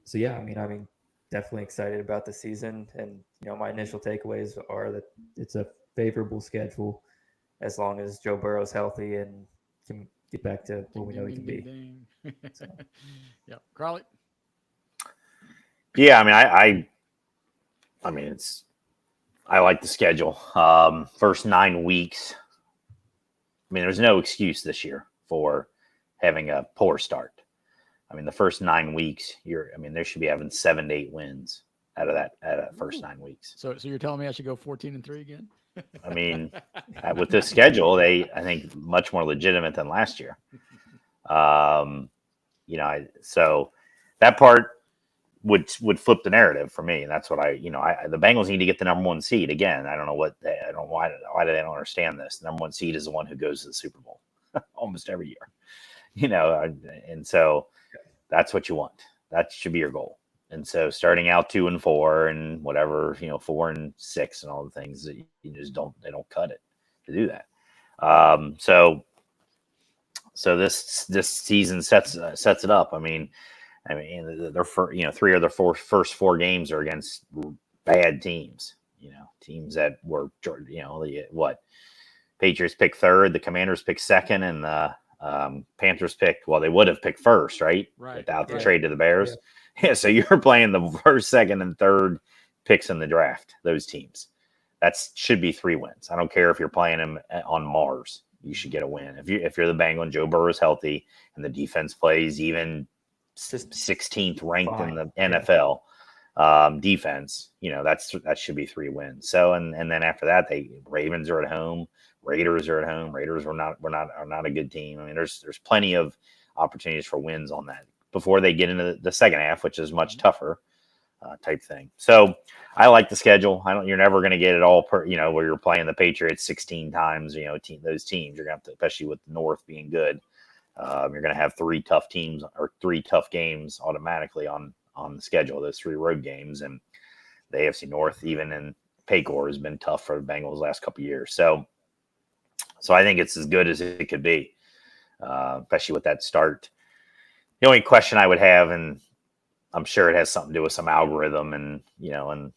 So yeah, I mean, definitely excited about the season, and my initial takeaways are that it's a favorable schedule as long as Joe Burrow's healthy and can get back to what we know he can be. So. Yeah, Crowley. Yeah, I mean, I like the schedule. First 9 weeks. I mean, there's no excuse this year for having a poor start. I mean, the first 9 weeks, they should be having 7 to 8 wins out of that first 9 weeks. So you're telling me I should go 14-3 again? I mean, with this schedule, I think much more legitimate than last year. So that part would flip the narrative for me, and that's what the Bengals need to get the number 1 seed again. I don't know why do they don't understand this. The number 1 seed is the one who goes to the Super Bowl almost every year, and so that's what you want. That should be your goal. And so starting out 2-4 and whatever, 4-6 and all the things that you just don't cut it to do that. So this season sets it up. I mean, their three of their first 4 games are against bad teams. Teams that were Patriots picked 3rd, the Commanders picked 2nd, and the Panthers picked. Well, they would have picked 1st, right? Without the trade to the Bears. Yeah, so you're playing the 1st, 2nd, and 3rd picks in the draft. Those teams. That should be 3 wins. I don't care if you're playing them on Mars. You should get a win. If you're the Bengals and Joe Burrow is healthy and the defense plays even 16th ranked in the NFL defense, that should be 3 wins. So and then after that, Ravens are at home, Raiders are at home. Raiders are not a good team. I mean, there's plenty of opportunities for wins on that before they get into the second half, which is much tougher type thing. So I like the schedule. You're never going to get it all where you're playing the Patriots 16 times. Those teams you're going to have to, especially with the North being good. You're going to have 3 tough teams or 3 tough games automatically on the schedule. Those 3 road games, and the AFC North, even in Paycor, has been tough for the Bengals the last couple of years. So I think it's as good as it could be, especially with that start. The only question I would have, and I'm sure it has something to do with some algorithm, and and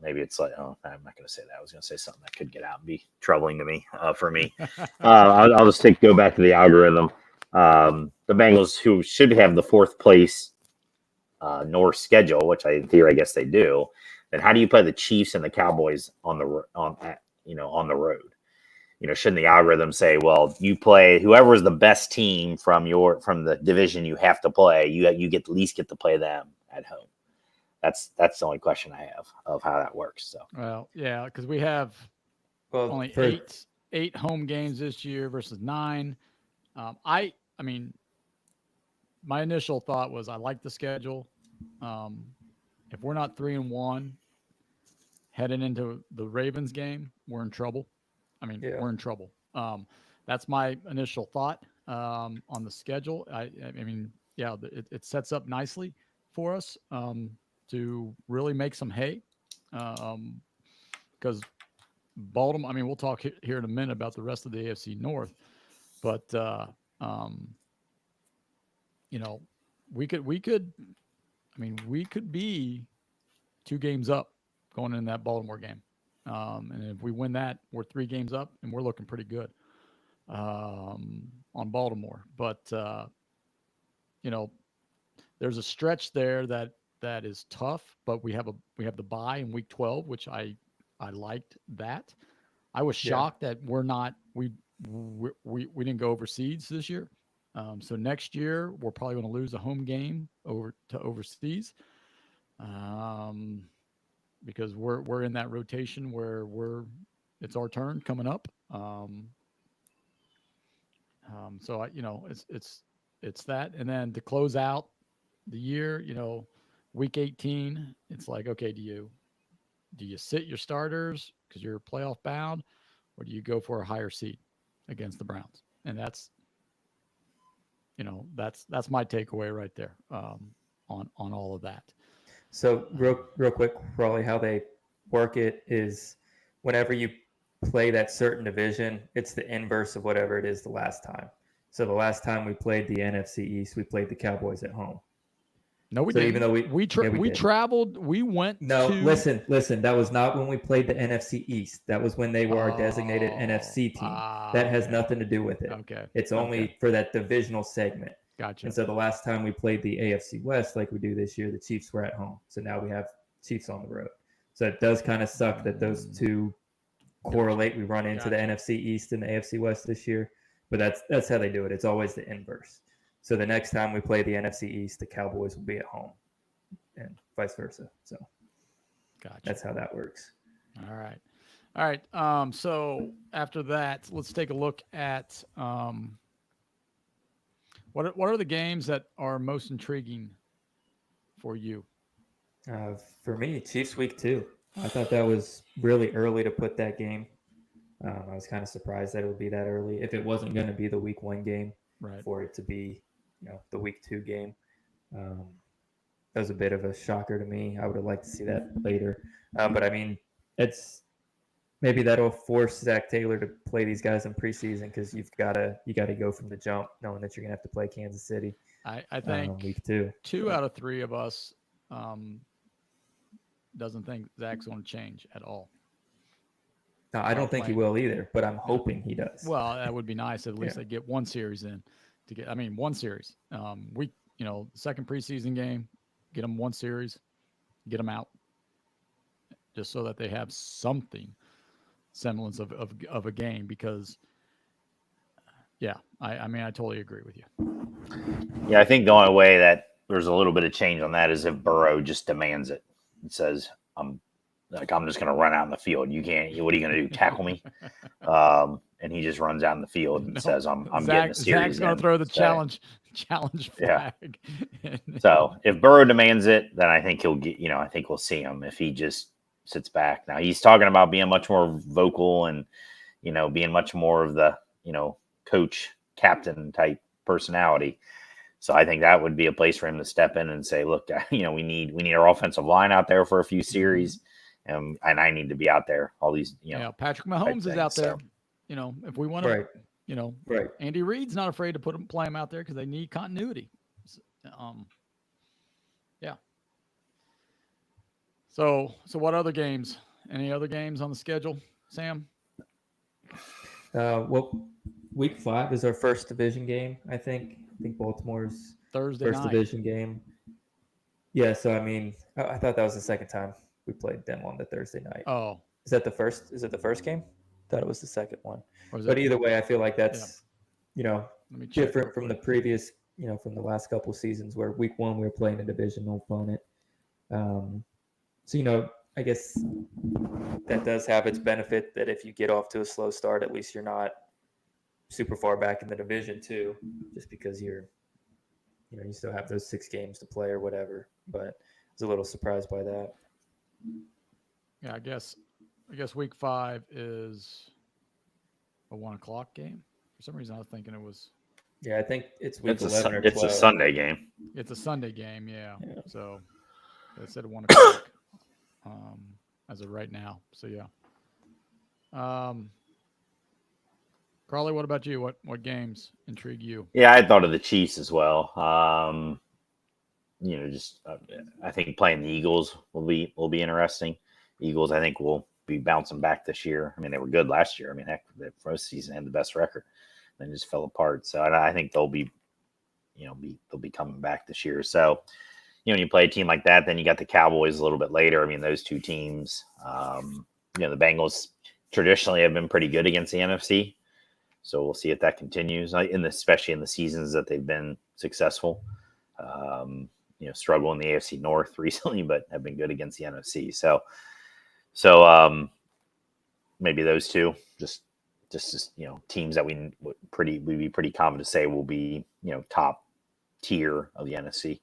maybe it's like, oh, I'm not going to say that. I was going to say something that could get out and be troubling to me for me. I'll just go back to the algorithm. The Bengals, who should have the 4th place North schedule, which in theory I guess they do, then how do you play the Chiefs and the Cowboys on the road? Shouldn't the algorithm say, well, you play whoever is the best team from the division you have to play, you get at least get to play them at home? That's the only question I have of how that works. So well, yeah, because we have only 8 home games this year versus 9. I mean, my initial thought was I like the schedule. If we're not 3-1 heading into the Ravens game, we're in trouble. We're in trouble. That's my initial thought on the schedule. It sets up nicely for us to really make some hay because Baltimore. We'll talk here in a minute about the rest of the AFC North, but we could be 2 games up going in that Baltimore game. And if we win that, we're 3 games up, and we're looking pretty good on Baltimore. But there's a stretch there that is tough. But we have the bye in week 12, which I liked that. I was shocked that we didn't go overseas this year. So next year we're probably going to lose a home game over to overseas. Because we're in that rotation where it's our turn coming up. So it's that, and then to close out the year, week 18, it's like, okay, do you sit your starters because you're playoff bound, or do you go for a higher seed against the Browns? And that's my takeaway right there on all of that. So real quick, Raleigh, how they work it is whenever you play that certain division, it's the inverse of whatever it is the last time. So the last time we played the NFC East, we played the Cowboys at home. No, we so didn't. Even though we traveled, we went No, to... listen. That was not when we played the NFC East. That was when they were our designated NFC team. That has nothing to do with it. Okay. It's only for that divisional segment. Gotcha. And so the last time we played the AFC West, like we do this year, the Chiefs were at home. So now we have Chiefs on the road. So it does kind of suck that those two correlate. We run into the NFC East and the AFC West this year, but that's how they do it. It's always the inverse. So the next time we play the NFC East, the Cowboys will be at home, and vice versa. So that's how that works. All right. So after that, let's take a look at what are the games that are most intriguing for you? For me, Chiefs Week 2. I thought that was really early to put that game. I was kind of surprised that it would be that early. If it wasn't going to be the Week 1 game, for it to be, the Week 2 game, that was a bit of a shocker to me. I would have liked to see that later, but I mean, maybe that'll force Zach Taylor to play these guys in preseason because you got to go from the jump, knowing that you're gonna have to play Kansas City. I think Week 2. 2 out of 3 of us doesn't think Zach's going to change at all. No, I don't think he will either, but I'm hoping he does. Well, that would be nice. At least they get one series in one series. Second preseason game, get them one series, get them out, just so that they have something semblance of a game. Because, I totally agree with you. Yeah, I think the only way that there's a little bit of change on that is if Burrow just demands it. It says, I'm just going to run out in the field. What are you going to do? Tackle me? And he just runs out in the field and says, I'm getting the series. Zach's going to throw the challenge flag. Yeah. So if Burrow demands it, then I think he'll get, I think we'll see him. If he just sits back. Now he's talking about being much more vocal and, being much more of the, coach, captain type personality. So I think that would be a place for him to step in and say, look, we need our offensive line out there for a few series. And I need to be out there. All these, Patrick Mahomes is out there. So, if we want to, Andy Reid's not afraid to play him out there because they need continuity. So what other games? Any other games on the schedule, Sam? Well, Week 5 is our first division game. I think Baltimore's Thursday first night. Division game. Yeah, so I thought that was the second time we played them on the Thursday night. Oh, is that the first? Is it the first game? I thought it was the second one. But either way, I feel like that's different from the previous, from the last couple seasons where Week 1 we were playing a divisional opponent. So I guess that does have its benefit that if you get off to a slow start, at least you're not super far back in the division too, just because you still have those 6 games to play or whatever. But I was a little surprised by that. Yeah, I guess Week 5 is a 1:00 game. For some reason, I was thinking it was. Yeah, I think it's Week 11 or 12. It's a Sunday game. It's a Sunday game, yeah. So they said 1:00 as of right now. So yeah. Carly, what about you? What games intrigue you? Yeah, I thought of the Chiefs as well. I think playing the Eagles will be interesting. Eagles, I think, will be bouncing back this year. They were good last year. Heck, the first season had the best record, then just fell apart. So I think they'll be coming back this year. So, when you play a team like that, then you got the Cowboys a little bit later. Those two teams, the Bengals traditionally have been pretty good against the NFC. So we'll see if that continues, especially in the seasons that they've been successful. Struggle in the AFC North recently, but have been good against the NFC. So maybe those two, just teams that we'd be pretty confident to say will be top tier of the NFC.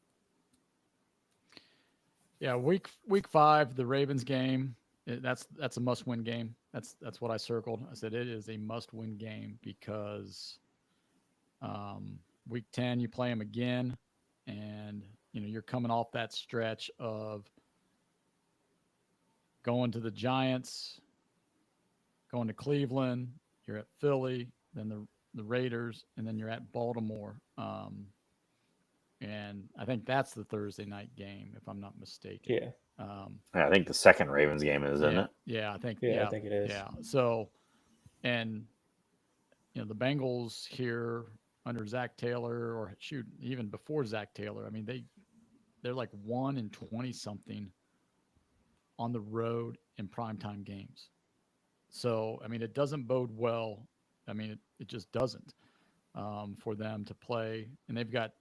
Yeah, week 5, the Ravens game. That's a must-win game. That's what I circled. I said it is a must-win game because Week 10 you play them again, and you're coming off that stretch of going to the Giants, going to Cleveland. You're at Philly, then the Raiders, and then you're at Baltimore. And I think that's the Thursday night game, if I'm not mistaken. Yeah. I think the second Ravens game is, isn't it? Yeah, I think. Yeah, I think it is. Yeah. So, and the Bengals here under Zach Taylor, or shoot, even before Zach Taylor. I mean, they're like 1-20 something on the road in primetime games. So, I mean, it doesn't bode well. I mean, it just doesn't for them to play. And they've got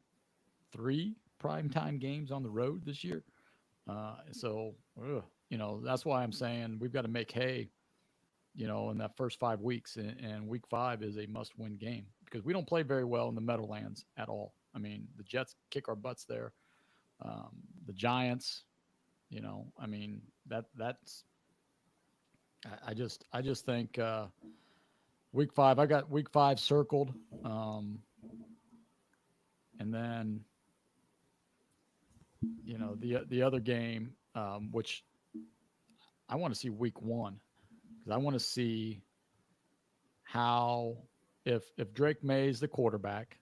3 primetime games on the road this year. So, that's why I'm saying we've got to make hay, in that first 5 weeks. And week 5 is a must win game because we don't play very well in the Meadowlands at all. I mean, the Jets kick our butts there. The Giants, I mean, that's, I just think week 5, I got week 5 circled. And then, the other game, which I want to see week 1, because I want to see how, if Drake May's the quarterback,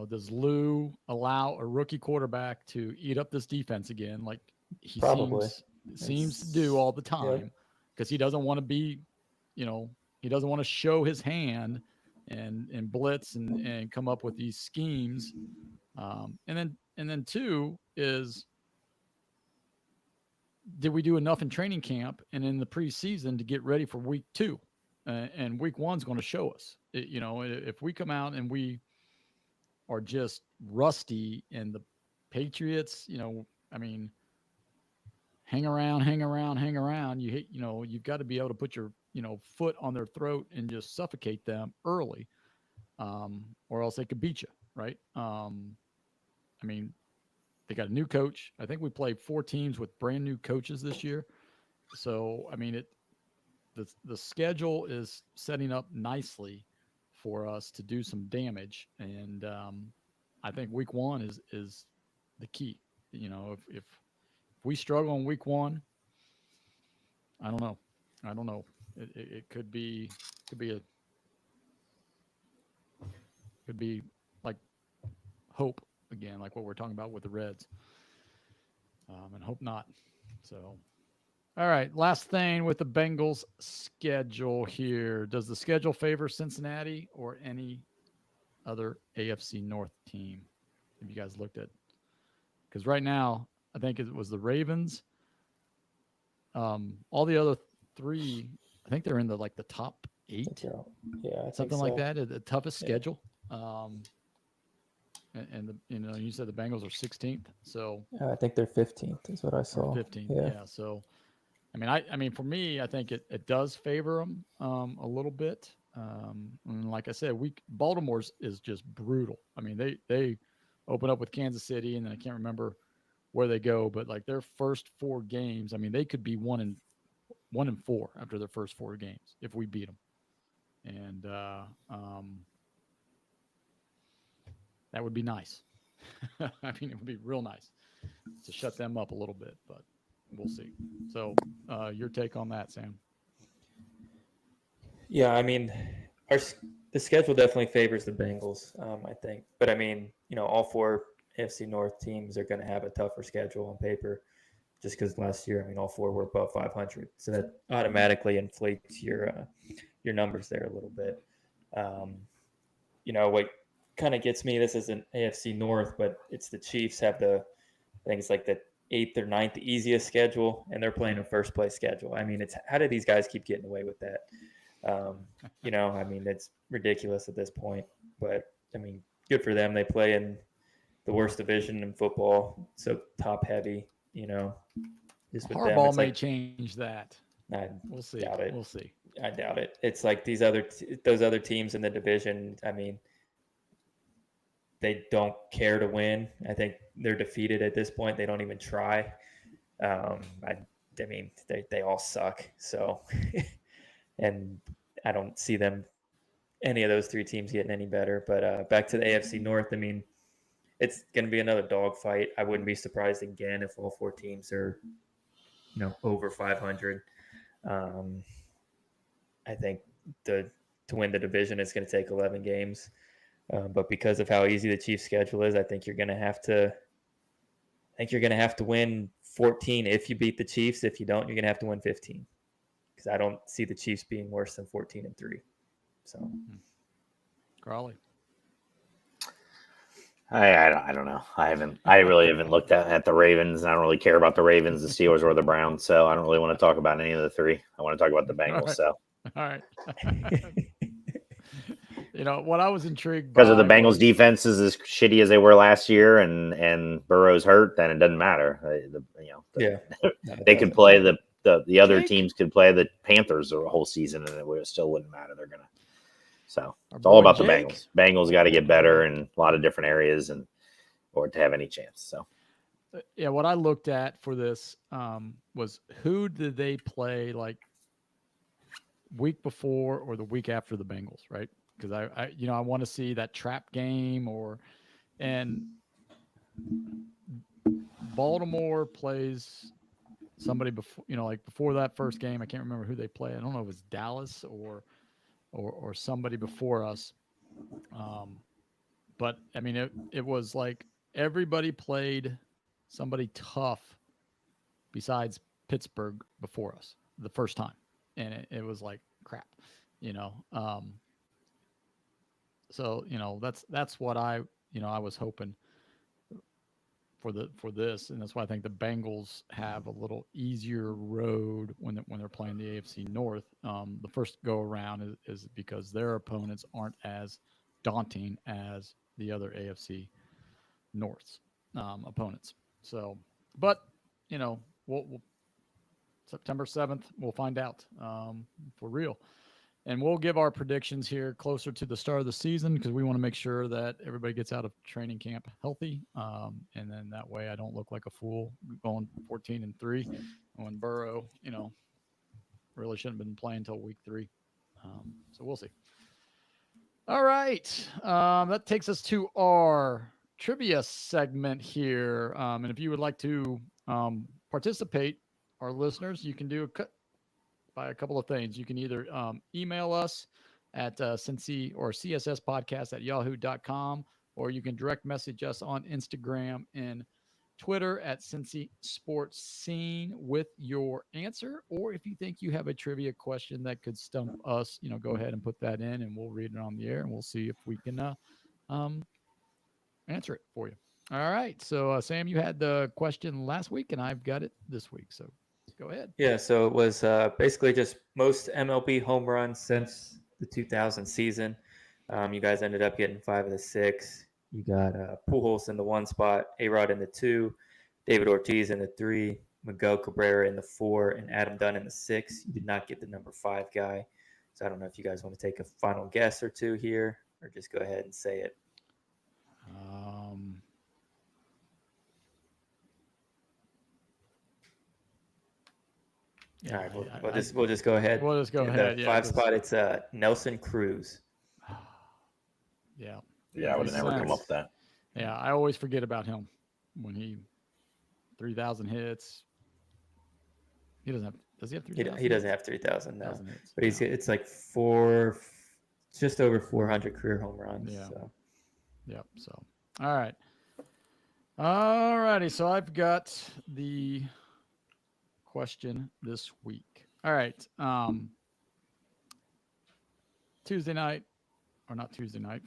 does Lou allow a rookie quarterback to eat up this defense again, like he Probably. seems to do all the time, because he doesn't want to be, he doesn't want to show his hand and blitz and come up with these schemes. And then 2 is, did we do enough in training camp and in the preseason to get ready for week 2? And week 1's going to show us, if we come out and we are just rusty and the Patriots, I mean, hang around. You've got to be able to put your, foot on their throat and just suffocate them early, or else they could beat you, right? I mean, they got a new coach. I think we played 4 teams with brand new coaches this year. So, I mean, the schedule is setting up nicely for us to do some damage. And I think week 1 is the key. If we struggle in week 1, I don't know. It could be like hope again, like what we're talking about with the Reds, and hope not. So, all right, last thing with the Bengals schedule here. Does the schedule favor Cincinnati or any other AFC North team? Have you guys looked at? Because right now, I think it was the Ravens. All the other 3, I think they're in the top 8. Yeah, something like that. The toughest schedule. And you said the Bengals are 16th. So I think they're 15th is what I saw. 15th. Yeah. So, I mean, for me, I think it does favor them a little bit. And like I said, Baltimore's is just brutal. I mean, they open up with Kansas City, and then I can't remember where they go, but like their first 4 games, I mean, they could be 1-4 after their first 4 games if we beat them. And that would be nice. I mean, it would be real nice to shut them up a little bit, but we'll see. So your take on that, Sam? Yeah, I mean, the schedule definitely favors the Bengals, I think. But I mean, all 4 AFC North teams are going to have a tougher schedule on paper, just because last year, I mean, all 4 were above 500, so that automatically inflates your numbers there a little bit. What kind of gets me, this isn't AFC North, but it's the Chiefs have I think it's like the 8th or 9th easiest schedule, and they're playing a first place schedule. I mean, how do these guys keep getting away with that? I mean, it's ridiculous at this point, but I mean, good for them. They play in the worst division in football, so top heavy, just with Harbaugh may like, change that. We'll see. Doubt it. We'll see. I doubt it. It's like those other teams in the division. I mean, they don't care to win. I think they're defeated at this point. They don't even try. I mean, they all suck. So, and I don't see any of those 3 teams getting any better. But back to the AFC North. I mean, it's going to be another dogfight. I wouldn't be surprised again if all 4 teams are, over 500. I think the to win the division, it's going to take 11 games. But because of how easy the Chiefs' schedule is, I think you're going to have to. I think you're going to have to win 14 if you beat the Chiefs. If you don't, you're going to have to win 15. Because I don't see the Chiefs being worse than 14-3. So, Crawley. I don't know. I really haven't looked at the Ravens. I don't really care about the Ravens, the Steelers, or the Browns. So I don't really want to talk about any of the three. I want to talk about the Bengals. All right. What I was intrigued because of the Bengals was, defense is as shitty as they were last year, and Burrow's hurt, then it doesn't matter. They could play the other teams could play the Panthers the whole season, and it still wouldn't matter. They're gonna. So it's all about the Bengals. Bengals got to get better in a lot of different areas, or to have any chance. So, yeah, what I looked at for this was who did they play like week before or the week after the Bengals, right? Because I want to see that trap game and Baltimore plays somebody before, like before that first game. I can't remember who they played. I don't know if it was Dallas or somebody before us. But I mean, it was like everybody played somebody tough besides Pittsburgh before us the first time. And it was like crap, so, that's what I was hoping for this. And that's why I think the Bengals have a little easier road when they're playing the AFC North. The first go around is because their opponents aren't as daunting as the other AFC North's opponents. So, but we'll September 7th, we'll find out for real. And we'll give our predictions here closer to the start of the season because we want to make sure that everybody gets out of training camp healthy. And then that way I don't look like a fool going 14-3 when Burrow, really shouldn't have been playing until week 3. So we'll see. All right. That takes us to our trivia segment here. And if you would like to participate, our listeners, you can do by a couple of things. You can either email us at Cincy or csspodcast@yahoo.com, or you can direct message us on Instagram and Twitter at Cincy Sports Scene with your answer. Or if you think you have a trivia question that could stump us, go ahead and put that in and we'll read it on the air and we'll see if we can answer it for you. All right. So Sam, you had the question last week and I've got it this week. So go ahead. Yeah, so it was basically just most MLB home runs since the 2000 season. You guys ended up getting 5 of the 6. You got Pujols in the 1 spot, A-Rod in the 2, David Ortiz in the 3, Miguel Cabrera in the 4, and Adam Dunn in the 6. You did not get the number 5 guy. So I don't know if you guys want to take a final guess or two here, or just go ahead and say it. Yeah, all right, we'll just go ahead. We'll just go ahead. The 5 spot, it's Nelson Cruz. Yeah. Yeah, I would have never come up with that. Yeah, I always forget about him when 3,000 hits. He doesn't have. Does he have 3,000? He doesn't have 3,000 now, hits. But it's like just over 400 career home runs. Yeah. So. Yep. So, all righty. So I've got the question this week. All right.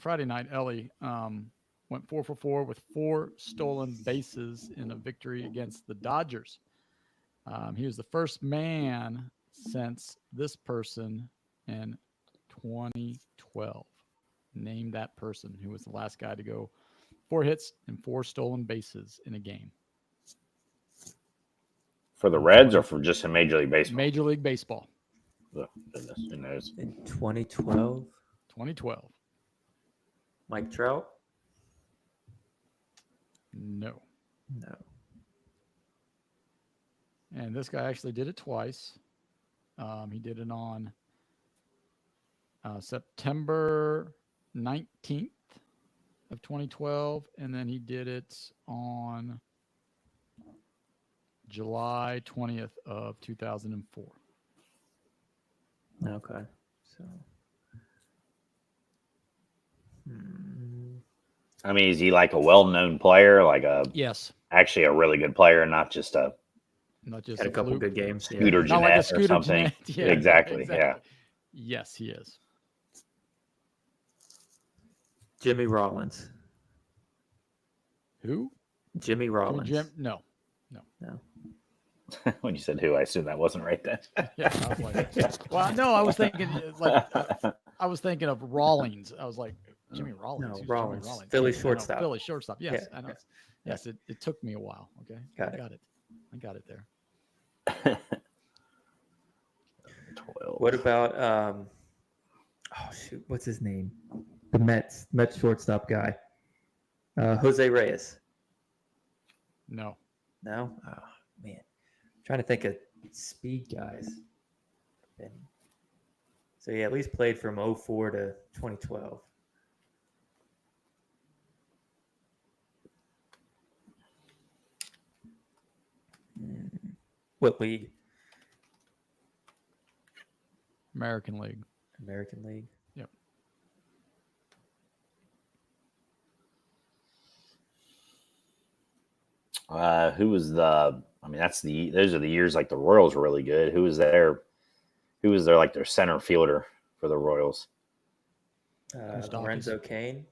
Friday night, Ellie went 4 for 4 with 4 stolen bases in a victory against the Dodgers. He was the first man since this person in 2012. Name that person who was the last guy to go 4 hits and 4 stolen bases in a game. For the Reds or for just in Major League Baseball? Major League Baseball. Oh, goodness, who knows? In 2012? 2012. Mike Trout? No. No. And this guy actually did it twice. He did it on September 19th of 2012, and then he did it on July 20th of 2004. Okay. So I mean, is he like a well-known player, like Yes. actually a really good player, not just a Not just Had a couple fluke. good games. Scooter Not like a Jeanette or Scooter something? Jeanette. Yeah, exactly. exactly. Yeah. Yes, he is. Jimmy Rollins. Who? Jimmy Rollins. No. When you said who, I assume that wasn't right then. Yeah, I was like, well, no, I was thinking I was thinking of Rawlings. I was like, Jimmy Rollins. No, Who's Rollins. Jimmy Rollins? Philly Yeah, I know, shortstop. Philly shortstop. Yes, Yeah, I know. yeah. Yes, it took me a while. Okay, Got I got it there. 12. What about what's his name? The Mets shortstop guy. Jose Reyes. No. No? Oh man. I'm trying to think of speed guys. So he at least played from 04 to 2012. What league? American League. American League. Yep. Who was the? I mean, those are the years like the Royals were really good. Who was there? Who was there like their center fielder for the Royals? Lorenzo Cain.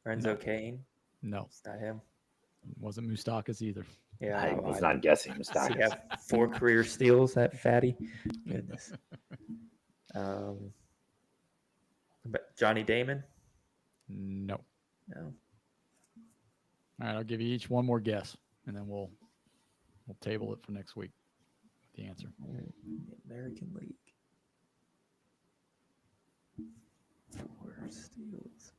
No. Cain. No, It's not him. wasn't Moustakas either. Yeah, I was not guessing. Does Mustakas. he have 4 career steals, that fatty? Goodness. But Johnny Damon? No. No. All right, I'll give you each one more guess, and then we'll table it for next week. The answer. American League. 4 steals.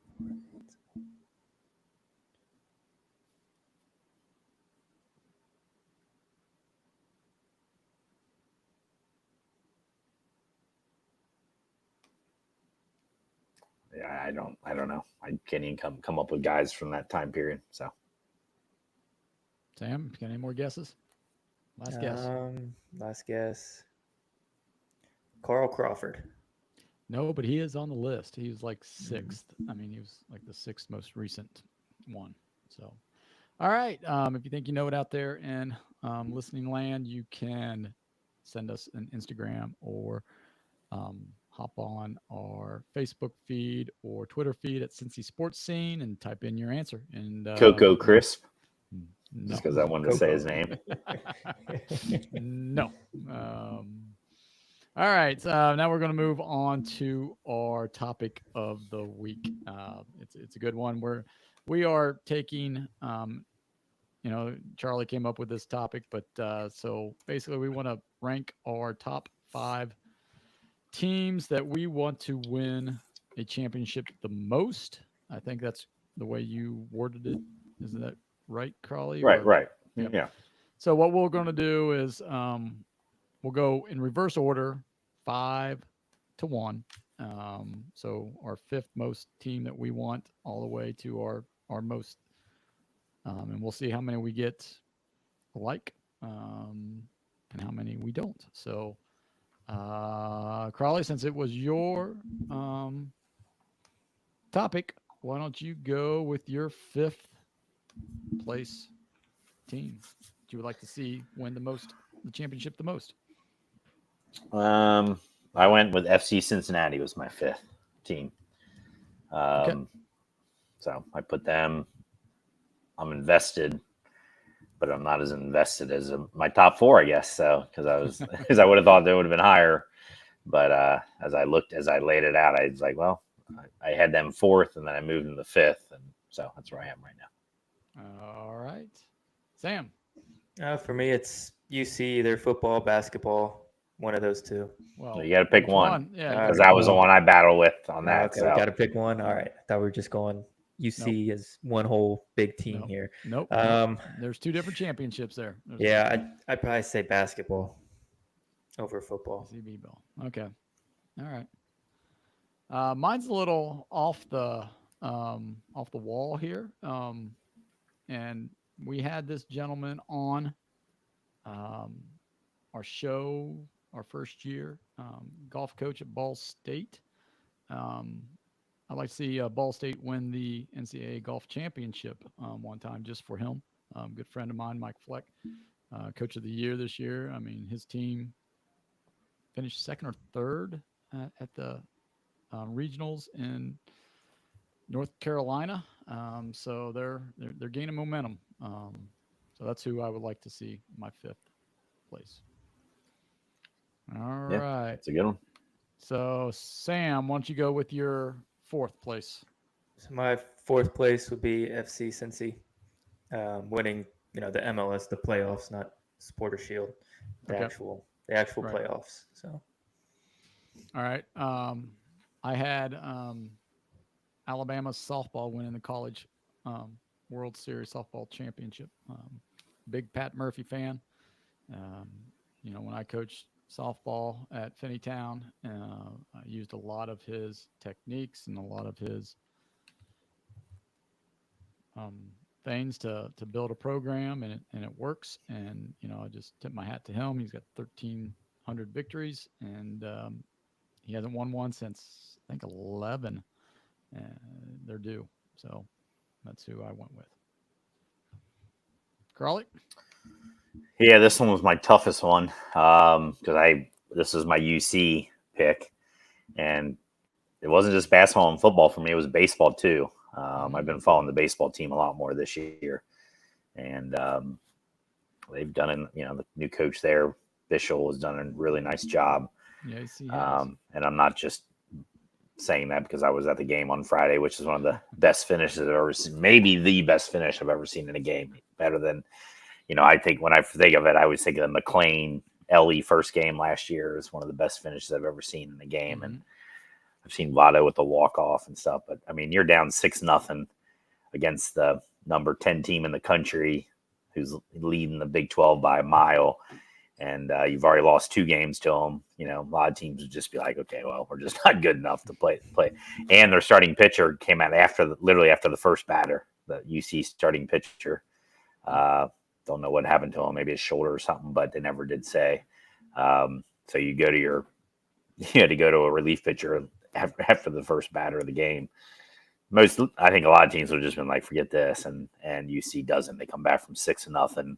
Yeah, I don't know. I can't even come up with guys from that time period. So Sam, got any more guesses? Last guess. Last guess. Carl Crawford. No, but he is on the list. He was like 6th. I mean, he was like the 6th most recent one. So, all right. If you think you know it out there in listening land, you can send us an Instagram or hop on our Facebook feed or Twitter feed at Cincy Sports Scene and type in your answer. And Coco Crisp, no. just because I wanted to say his name. No. All right. Now we're going to move on to our topic of the week. It's a good one. We are taking, Charlie came up with this topic, but so basically we want to rank our top 5 teams that we want to win a championship the most. I think that's the way you worded it. Isn't that right, Crawley? Right. Yep. Yeah. So what we're going to do is we'll go in reverse order, 5 to 1. So our 5th most team that we want all the way to our most, and we'll see how many we get alike and how many we don't. So Crawley, since it was your topic, why don't you go with your 5th place team that you would like to see win the championship the most? I went with FC Cincinnati was my 5th team. Okay. So I put them. I'm invested, but I'm not as invested as my top 4, I guess. So because I would have thought they would have been higher, but as I laid it out, I was like, well, I had them 4th, and then I moved them to 5th, and so that's where I am right now. All right, Sam. For me, it's UC, either football, basketball, one of those 2. Well, you got to pick one. Yeah, because that was the one I battled with on that. Okay, so. we got to pick one. All right, I thought we were just going UC as one whole big team here. Nope. There's 2 different championships there. I'd probably say basketball over football. CB ball. Okay. All right. Mine's a little off the wall here. And we had this gentleman on our show our first year, golf coach at Ball State. I'd like to see Ball State win the NCAA Golf Championship one time just for him. Good friend of mine, Mike Fleck, Coach of the Year this year. I mean, his team finished second or third at the regionals in North Carolina. So they're gaining momentum. So that's who I would like to see in my 5th place. All right. That's a good one. So Sam, why don't you go with your 4th place? So my 4th place would be FC Cincy, winning, the MLS, the playoffs, not Supporter Shield, the actual right. Playoffs. So, all right. I had Alabama's softball winning the college World Series softball championship. Big Pat Murphy fan. When I coached softball at Finneytown, I used a lot of his techniques and a lot of his things to build a program, and it works. And I just tip my hat to him. He's got 1,300 victories, and he hasn't won one since I think 11. They're due. So that's who I went with. Crawley? Yeah, this one was my toughest one because this is my UC pick, and it wasn't just basketball and football for me; it was baseball too. I've been following the baseball team a lot more this year, and they've done it. The new coach there, Bishel, has done a really nice job. Yes, he has. And I'm not just saying that because I was at the game on Friday, which is one of the best finishes I've ever seen, maybe the best finish I've ever seen in a game. Better than, I think when I think of it, I always think of the McLean LE first game last year is one of the best finishes I've ever seen in a game. Mm-hmm. And I've seen Votto with the walk-off and stuff. But, I mean, you're down 6-0 against the number 10 team in the country who's leading the Big 12 by a mile. And you've already lost 2 games to them. A lot of teams would just be like, okay, well, we're just not good enough to play. And their starting pitcher came out literally after the first batter, the UC starting pitcher. Don't know what happened to him, maybe his shoulder or something, but they never did say. So you had to go to a relief pitcher after the first batter of the game. I think a lot of teams would have just been like, forget this. And UC doesn't. They come back from 6-0.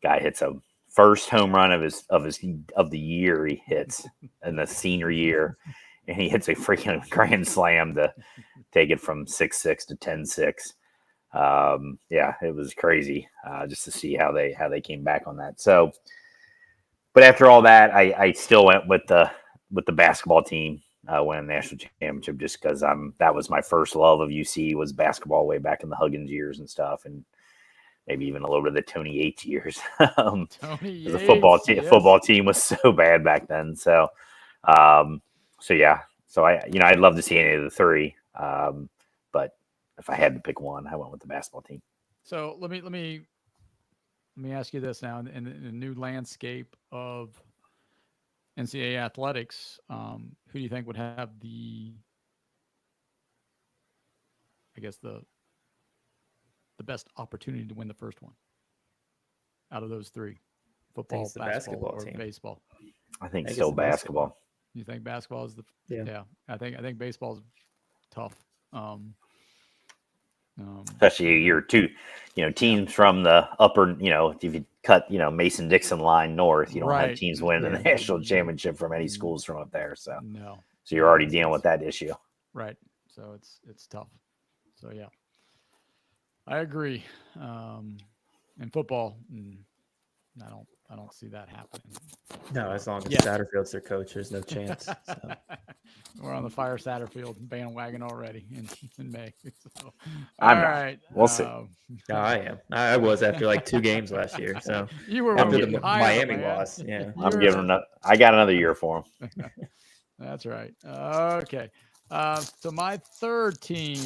Guy hits a first home run of the year he hits in the senior year, and he hits a freaking grand slam to take it from 6-6 to 10-6. It was crazy just to see how they came back on that. So, but after all that, I still went with the basketball team winning the national championship just because that was my first love of UC was basketball way back in the Huggins years and stuff, and maybe even a little bit of the Tony Yates years. The football team was so bad back then. So, So I'd love to see any of the 3. But if I had to pick one, I went with the basketball team. So let me ask you this now: in the new landscape of NCAA athletics, who do you think would have the best opportunity to win the first one out of those 3? Football, basketball, or team. Baseball? I think still basketball. You think basketball is I think baseball is tough. Especially year 2, teams from the upper, if you cut, Mason-Dixon line north, you don't have teams winning the national championship from any schools from up there. So no. So you're already dealing with that issue. Right. So it's tough. So yeah, I agree. In football, I don't see that happening. No, as long as Satterfield's their coach, there's no chance. So. We're on the fire Satterfield bandwagon already in May. So, all right. We'll see. I am. I was after like 2 games last year. So you were after the Miami loss. Yeah. I'm giving him I got another year for him. That's right. Okay. So my 3rd team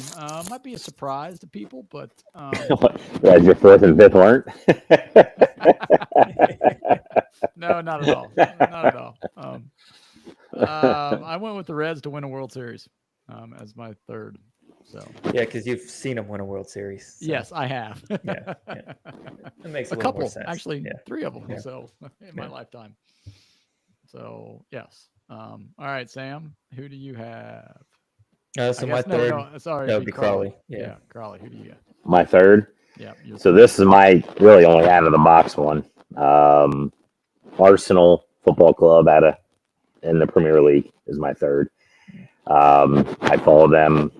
might be a surprise to people, but your 4th and 5th weren't. No, not at all. Not at all. I went with the Reds to win a World Series as my 3rd. So because you've seen them win a World Series. So. Yes, I have. It makes a couple, more sense. Actually, 3 of them. Yeah. So in my lifetime. So yes. All right, Sam, who do you have? So my third, sorry, that would be Crawley. Yeah, Crawley. Who do you got? My third. Yeah. So this is my really only out of the box one. Arsenal Football Club in the Premier League is my third. I follow them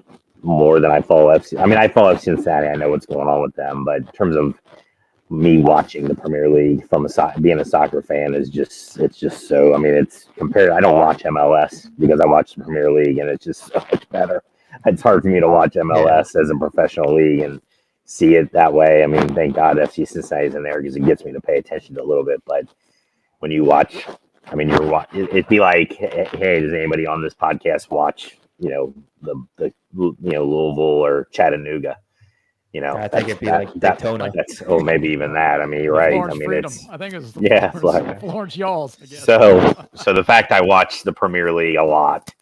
more than I follow FC. I mean, I follow Cincinnati. I know what's going on with them, but in terms of me watching the Premier League from being a soccer fan it's just so. I mean, it's compared. I don't watch MLS because I watch the Premier League, and it's just so much better. It's hard for me to watch MLS as a professional league and see it that way. I mean, thank God FC Cincinnati's in there because it gets me to pay attention to a little bit. But when you watch, I mean, it'd be like, hey, does anybody on this podcast watch, the Louisville or Chattanooga? I think it'd be like Daytona. Maybe even that. I mean, you're right. Florence I mean, Freedom. I think it's Florence Y'alls. I guess. So the fact I watch the Premier League a lot,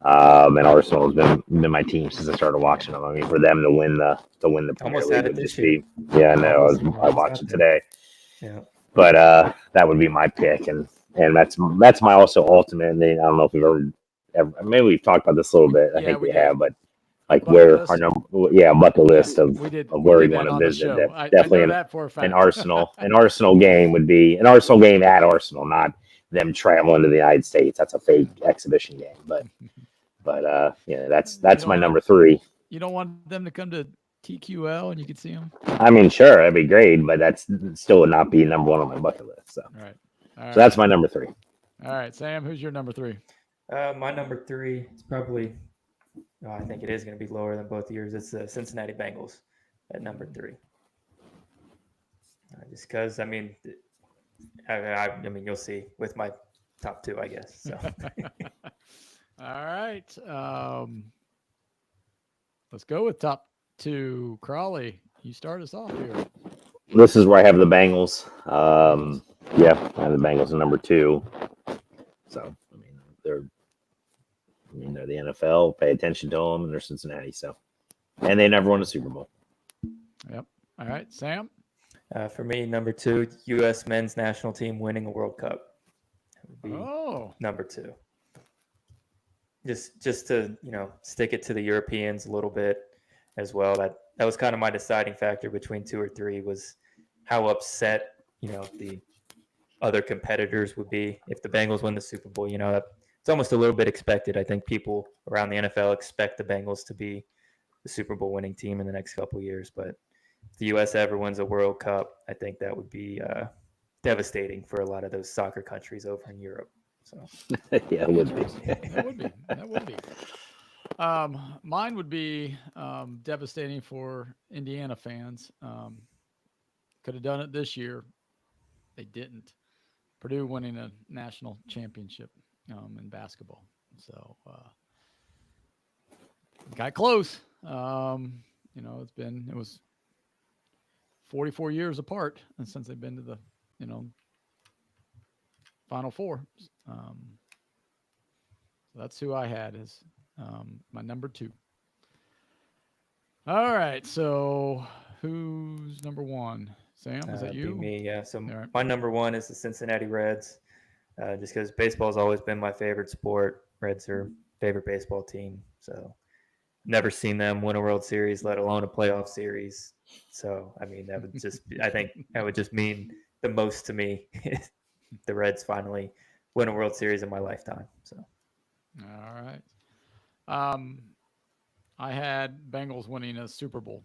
and Arsenal has been my team since I started watching them. I mean, for them to win the Premier League would just be, I watched it today. Yeah. But that would be my pick, and that's my also ultimate. And I don't know if we've ever maybe we've talked about this a little bit. I think we have, but like where our bucket list of where we want to visit. Definitely an Arsenal game would be an Arsenal game at Arsenal, not them traveling to the United States. That's a fake exhibition game, but that's my number 3. You don't want them to come to TQL and you could see them? I mean, sure, that'd be great, but that's still would not be number 1 on my bucket list. So, all right. So that's my number 3. All right, Sam, who's your number 3? My number 3 is probably, I think it is going to be lower than both years. It's the Cincinnati Bengals at number 3. Just because, I mean, you'll see with my top 2, I guess. So. All right. Let's go with top 2. Crawley, you start us off here. This is where I have the Bengals. I have the Bengals at number 2. So, I mean, they're the NFL. Pay attention to them, and they're Cincinnati. So, and they never won a Super Bowl. Yep. All right, Sam. For me, number 2, U.S. men's national team winning a World Cup. That would be number 2. Just to stick it to the Europeans a little bit as well. That was kind of my deciding factor between 2 or 3 was how upset the other competitors would be if the Bengals win the Super Bowl. It's almost a little bit expected. I think people around the NFL expect the Bengals to be the Super Bowl winning team in the next couple of years. But if the U.S. ever wins a World Cup, I think that would be devastating for a lot of those soccer countries over in Europe. So yeah, it would be. That would be. Mine would be devastating for Indiana fans. Could have done it this year. They didn't. Purdue winning a national championship in basketball. So got close. It was 44 years apart since they've been to the, Final Four. So that's who I had as my number 2. All right. So who's number 1? Sam, is that you? Me, yeah. So my number 1 is the Cincinnati Reds, just because baseball has always been my favorite sport. Reds are favorite baseball team. So never seen them win a World Series, let alone a playoff series. So, I mean, that would just I think that would just mean the most to me if the Reds finally win a World Series in my lifetime. So, all right. I had Bengals winning a Super Bowl.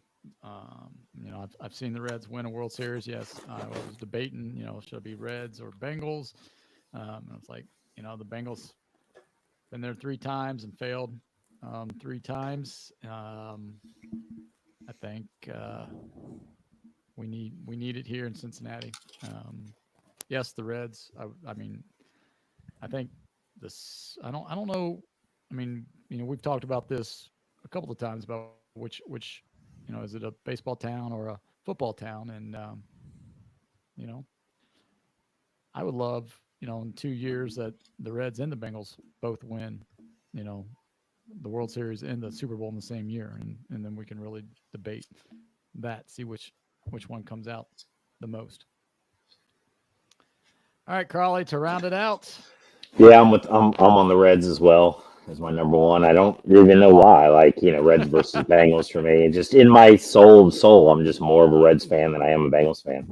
I've seen the Reds win a World Series. Yes, I was debating, should it be Reds or Bengals? And it's like, the Bengals been there 3 times and failed 3 times. I think we need it here in Cincinnati. Yes, the Reds. I think this. I don't know. I mean, we've talked about this a couple of times about which is it a baseball town or a football town? And I would love in 2 years that the Reds and the Bengals both win, the World Series and the Super Bowl in the same year, and then we can really debate that, see which one comes out the most. All right, Crawley, to round it out. Yeah, I'm on the Reds as well. is my number one. I don't even know why. Like, Reds versus Bengals for me. And just in my soul, I'm just more of a Reds fan than I am a Bengals fan.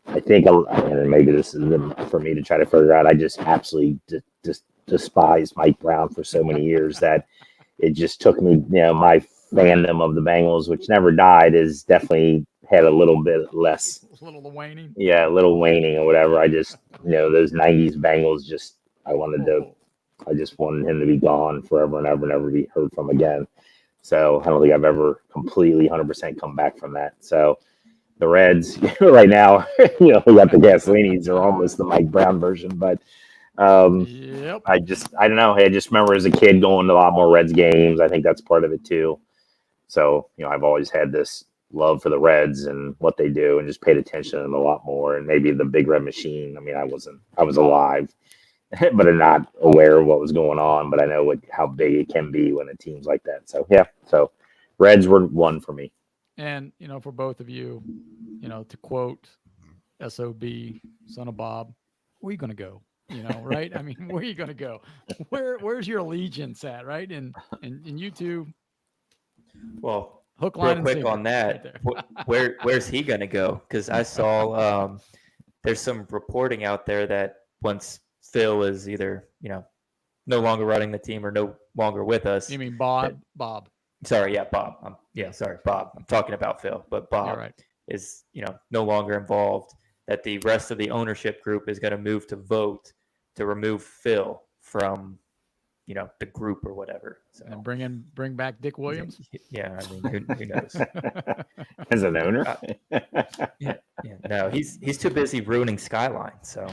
I think, and maybe this is for me to try to figure out, I just absolutely just despised Mike Brown for so many years that it just took me, my fandom of the Bengals, which never died, is definitely had a little bit less. A little waning. Yeah, a little waning or whatever. I just, those 90s Bengals, I just wanted him to be gone forever and ever, never be heard from again. So I don't think I've ever completely 100% come back from that. So the Reds right now, we got the Gasolinis are almost the Mike Brown version, but Yep. I don't know. I just remember as a kid going to a lot more Reds games. I think that's part of it too. So, I've always had this love for the Reds and what they do and just paid attention to them a lot more. And maybe the Big Red Machine. I mean, I was alive, but I'm not aware of what was going on, but I know how big it can be when a team's like that. So, yeah. So Reds were one for me. And, for both of you, to quote SOB, son of Bob, where are you going to go? Right? I mean, where are you going to go? Where's your allegiance at, right? And you two. Well, hook, line, real quick and on that, right where's he going to go? Because I saw there's some reporting out there that once Phil is either, no longer running the team or no longer with us. You mean Bob? Bob. Sorry, yeah, Bob. Sorry, Bob. I'm talking about Phil, but Bob is, no longer involved. That the rest of the ownership group is going to move to vote to remove Phil from, the group or whatever. So and bring back Dick Williams. Yeah, I mean, who knows? As an owner, no, he's too busy ruining Skyline, so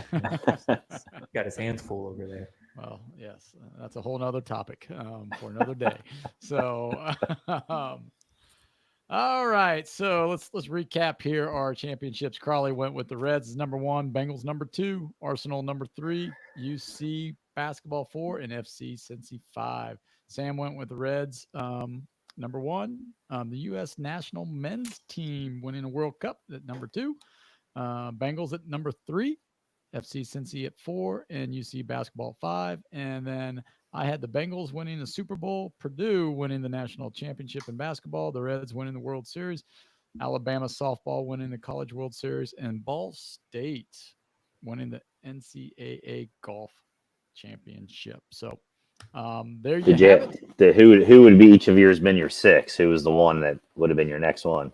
got his hands full over there. Well, yes, that's a whole nother topic for another day. So, all right. So let's recap here our championships. Crawley went with the Reds number 1, Bengals number 2, Arsenal number 3, UC basketball 4, and FC Cincy 5. Sam went with the Reds number 1, the U.S. national men's team winning a World Cup at number 2, Bengals at number 3. FC Cincy at 4 and UC basketball 5. And then I had the Bengals winning the Super Bowl, Purdue winning the national championship in basketball, the Reds winning the World Series, Alabama softball winning the College World Series, and Ball State winning the NCAA golf championship. So there you have it. Who would be each of yours been your 6? Who was the one that would have been your next one?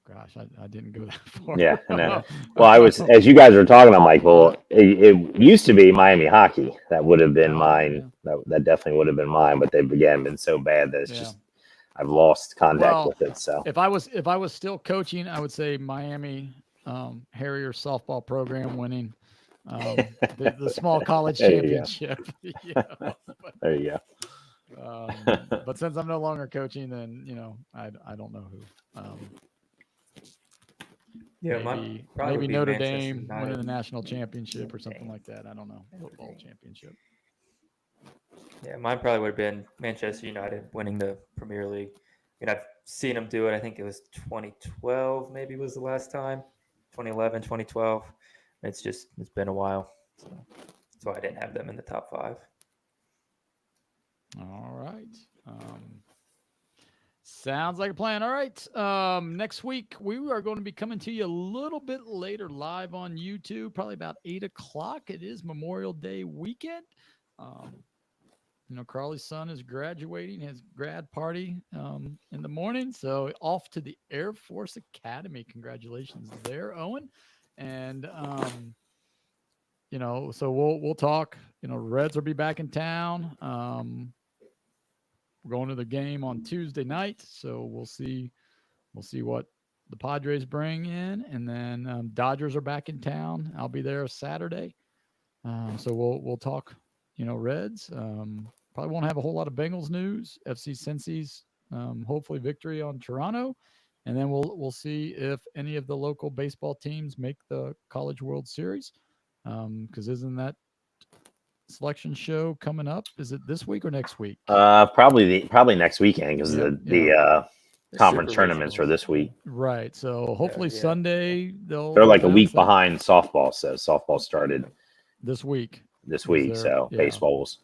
Gosh, I didn't go that far. Yeah, no. Well, I was, as you guys were talking, I'm like, well, it used to be Miami hockey. That would have been mine. Yeah. That definitely would have been mine. But they've again been so bad that it's just I've lost contact with it. So if I was still coaching, I would say Miami Harrier softball program winning the small college championship. There you go. But since I'm no longer coaching, then I don't know who. Maybe Notre Dame winning the national championship or something like that. I don't know. Football championship. Yeah, mine probably would have been Manchester United winning the Premier League. I mean, I've seen them do it. I think it was 2012 maybe was the last time. 2011, 2012. It's been a while. So that's why I didn't have them in the top 5. All right. Sounds like a plan. All right. Next week, we are going to be coming to you a little bit later live on YouTube, probably about 8 o'clock. It is Memorial Day weekend. Crawley's son is graduating his grad party in the morning. So off to the Air Force Academy. Congratulations there, Owen. And, so we'll talk. Reds will be back in town. We're going to the game on Tuesday night, so we'll see what the Padres bring in, and then Dodgers are back in town. I'll be there Saturday, so we'll talk. Reds. Probably won't have a whole lot of Bengals news. FC Cincy's hopefully victory on Toronto, and then we'll see if any of the local baseball teams make the College World Series, because isn't that selection show coming up? Is it this week or next week? Probably next weekend because the conference tournaments are this week. Right. So hopefully Sunday they're like a week behind softball. So softball started this week. this week. So baseball was,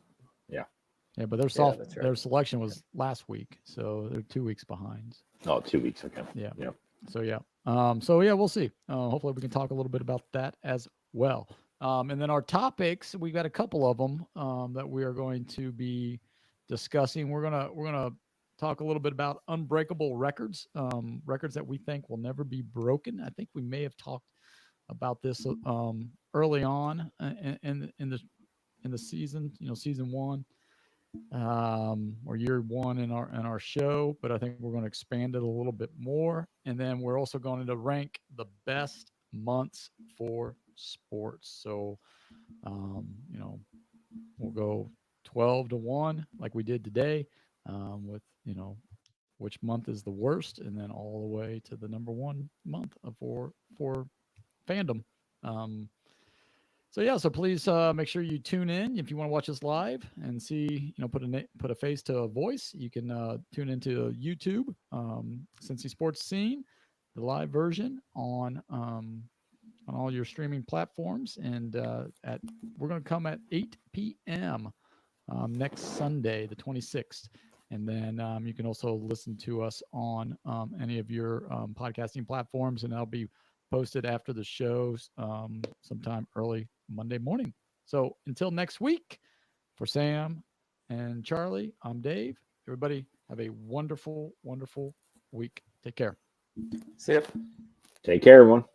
yeah, but their selection was last week, so they're 2 weeks behind. Oh, 2 weeks. Okay. Yeah. Yep. So we'll see. Hopefully we can talk a little bit about that as well. And then our topics, we got a couple of them that we are going to be discussing. We're gonna talk a little bit about unbreakable records, records that we think will never be broken. I think we may have talked about this early on in the season, season 1. Or year 1 in our show, but I think we're going to expand it a little bit more. And then we're also going to rank the best months for sports. So, we'll go 12 to 1 like we did today, with, which month is the worst, and then all the way to the number 1 month for fandom. So please make sure you tune in if you want to watch us live and see, put a face to a voice. You can tune into YouTube, Cincy Sports Scene, the live version on all your streaming platforms, and we're going to come at 8 p.m. Next Sunday, the 26th. And then you can also listen to us on any of your podcasting platforms, and that'll be posted after the shows sometime early Monday morning. So until next week, for Sam and Charlie, I'm Dave. Everybody have a wonderful, wonderful week. Take care. See ya. Take care, everyone.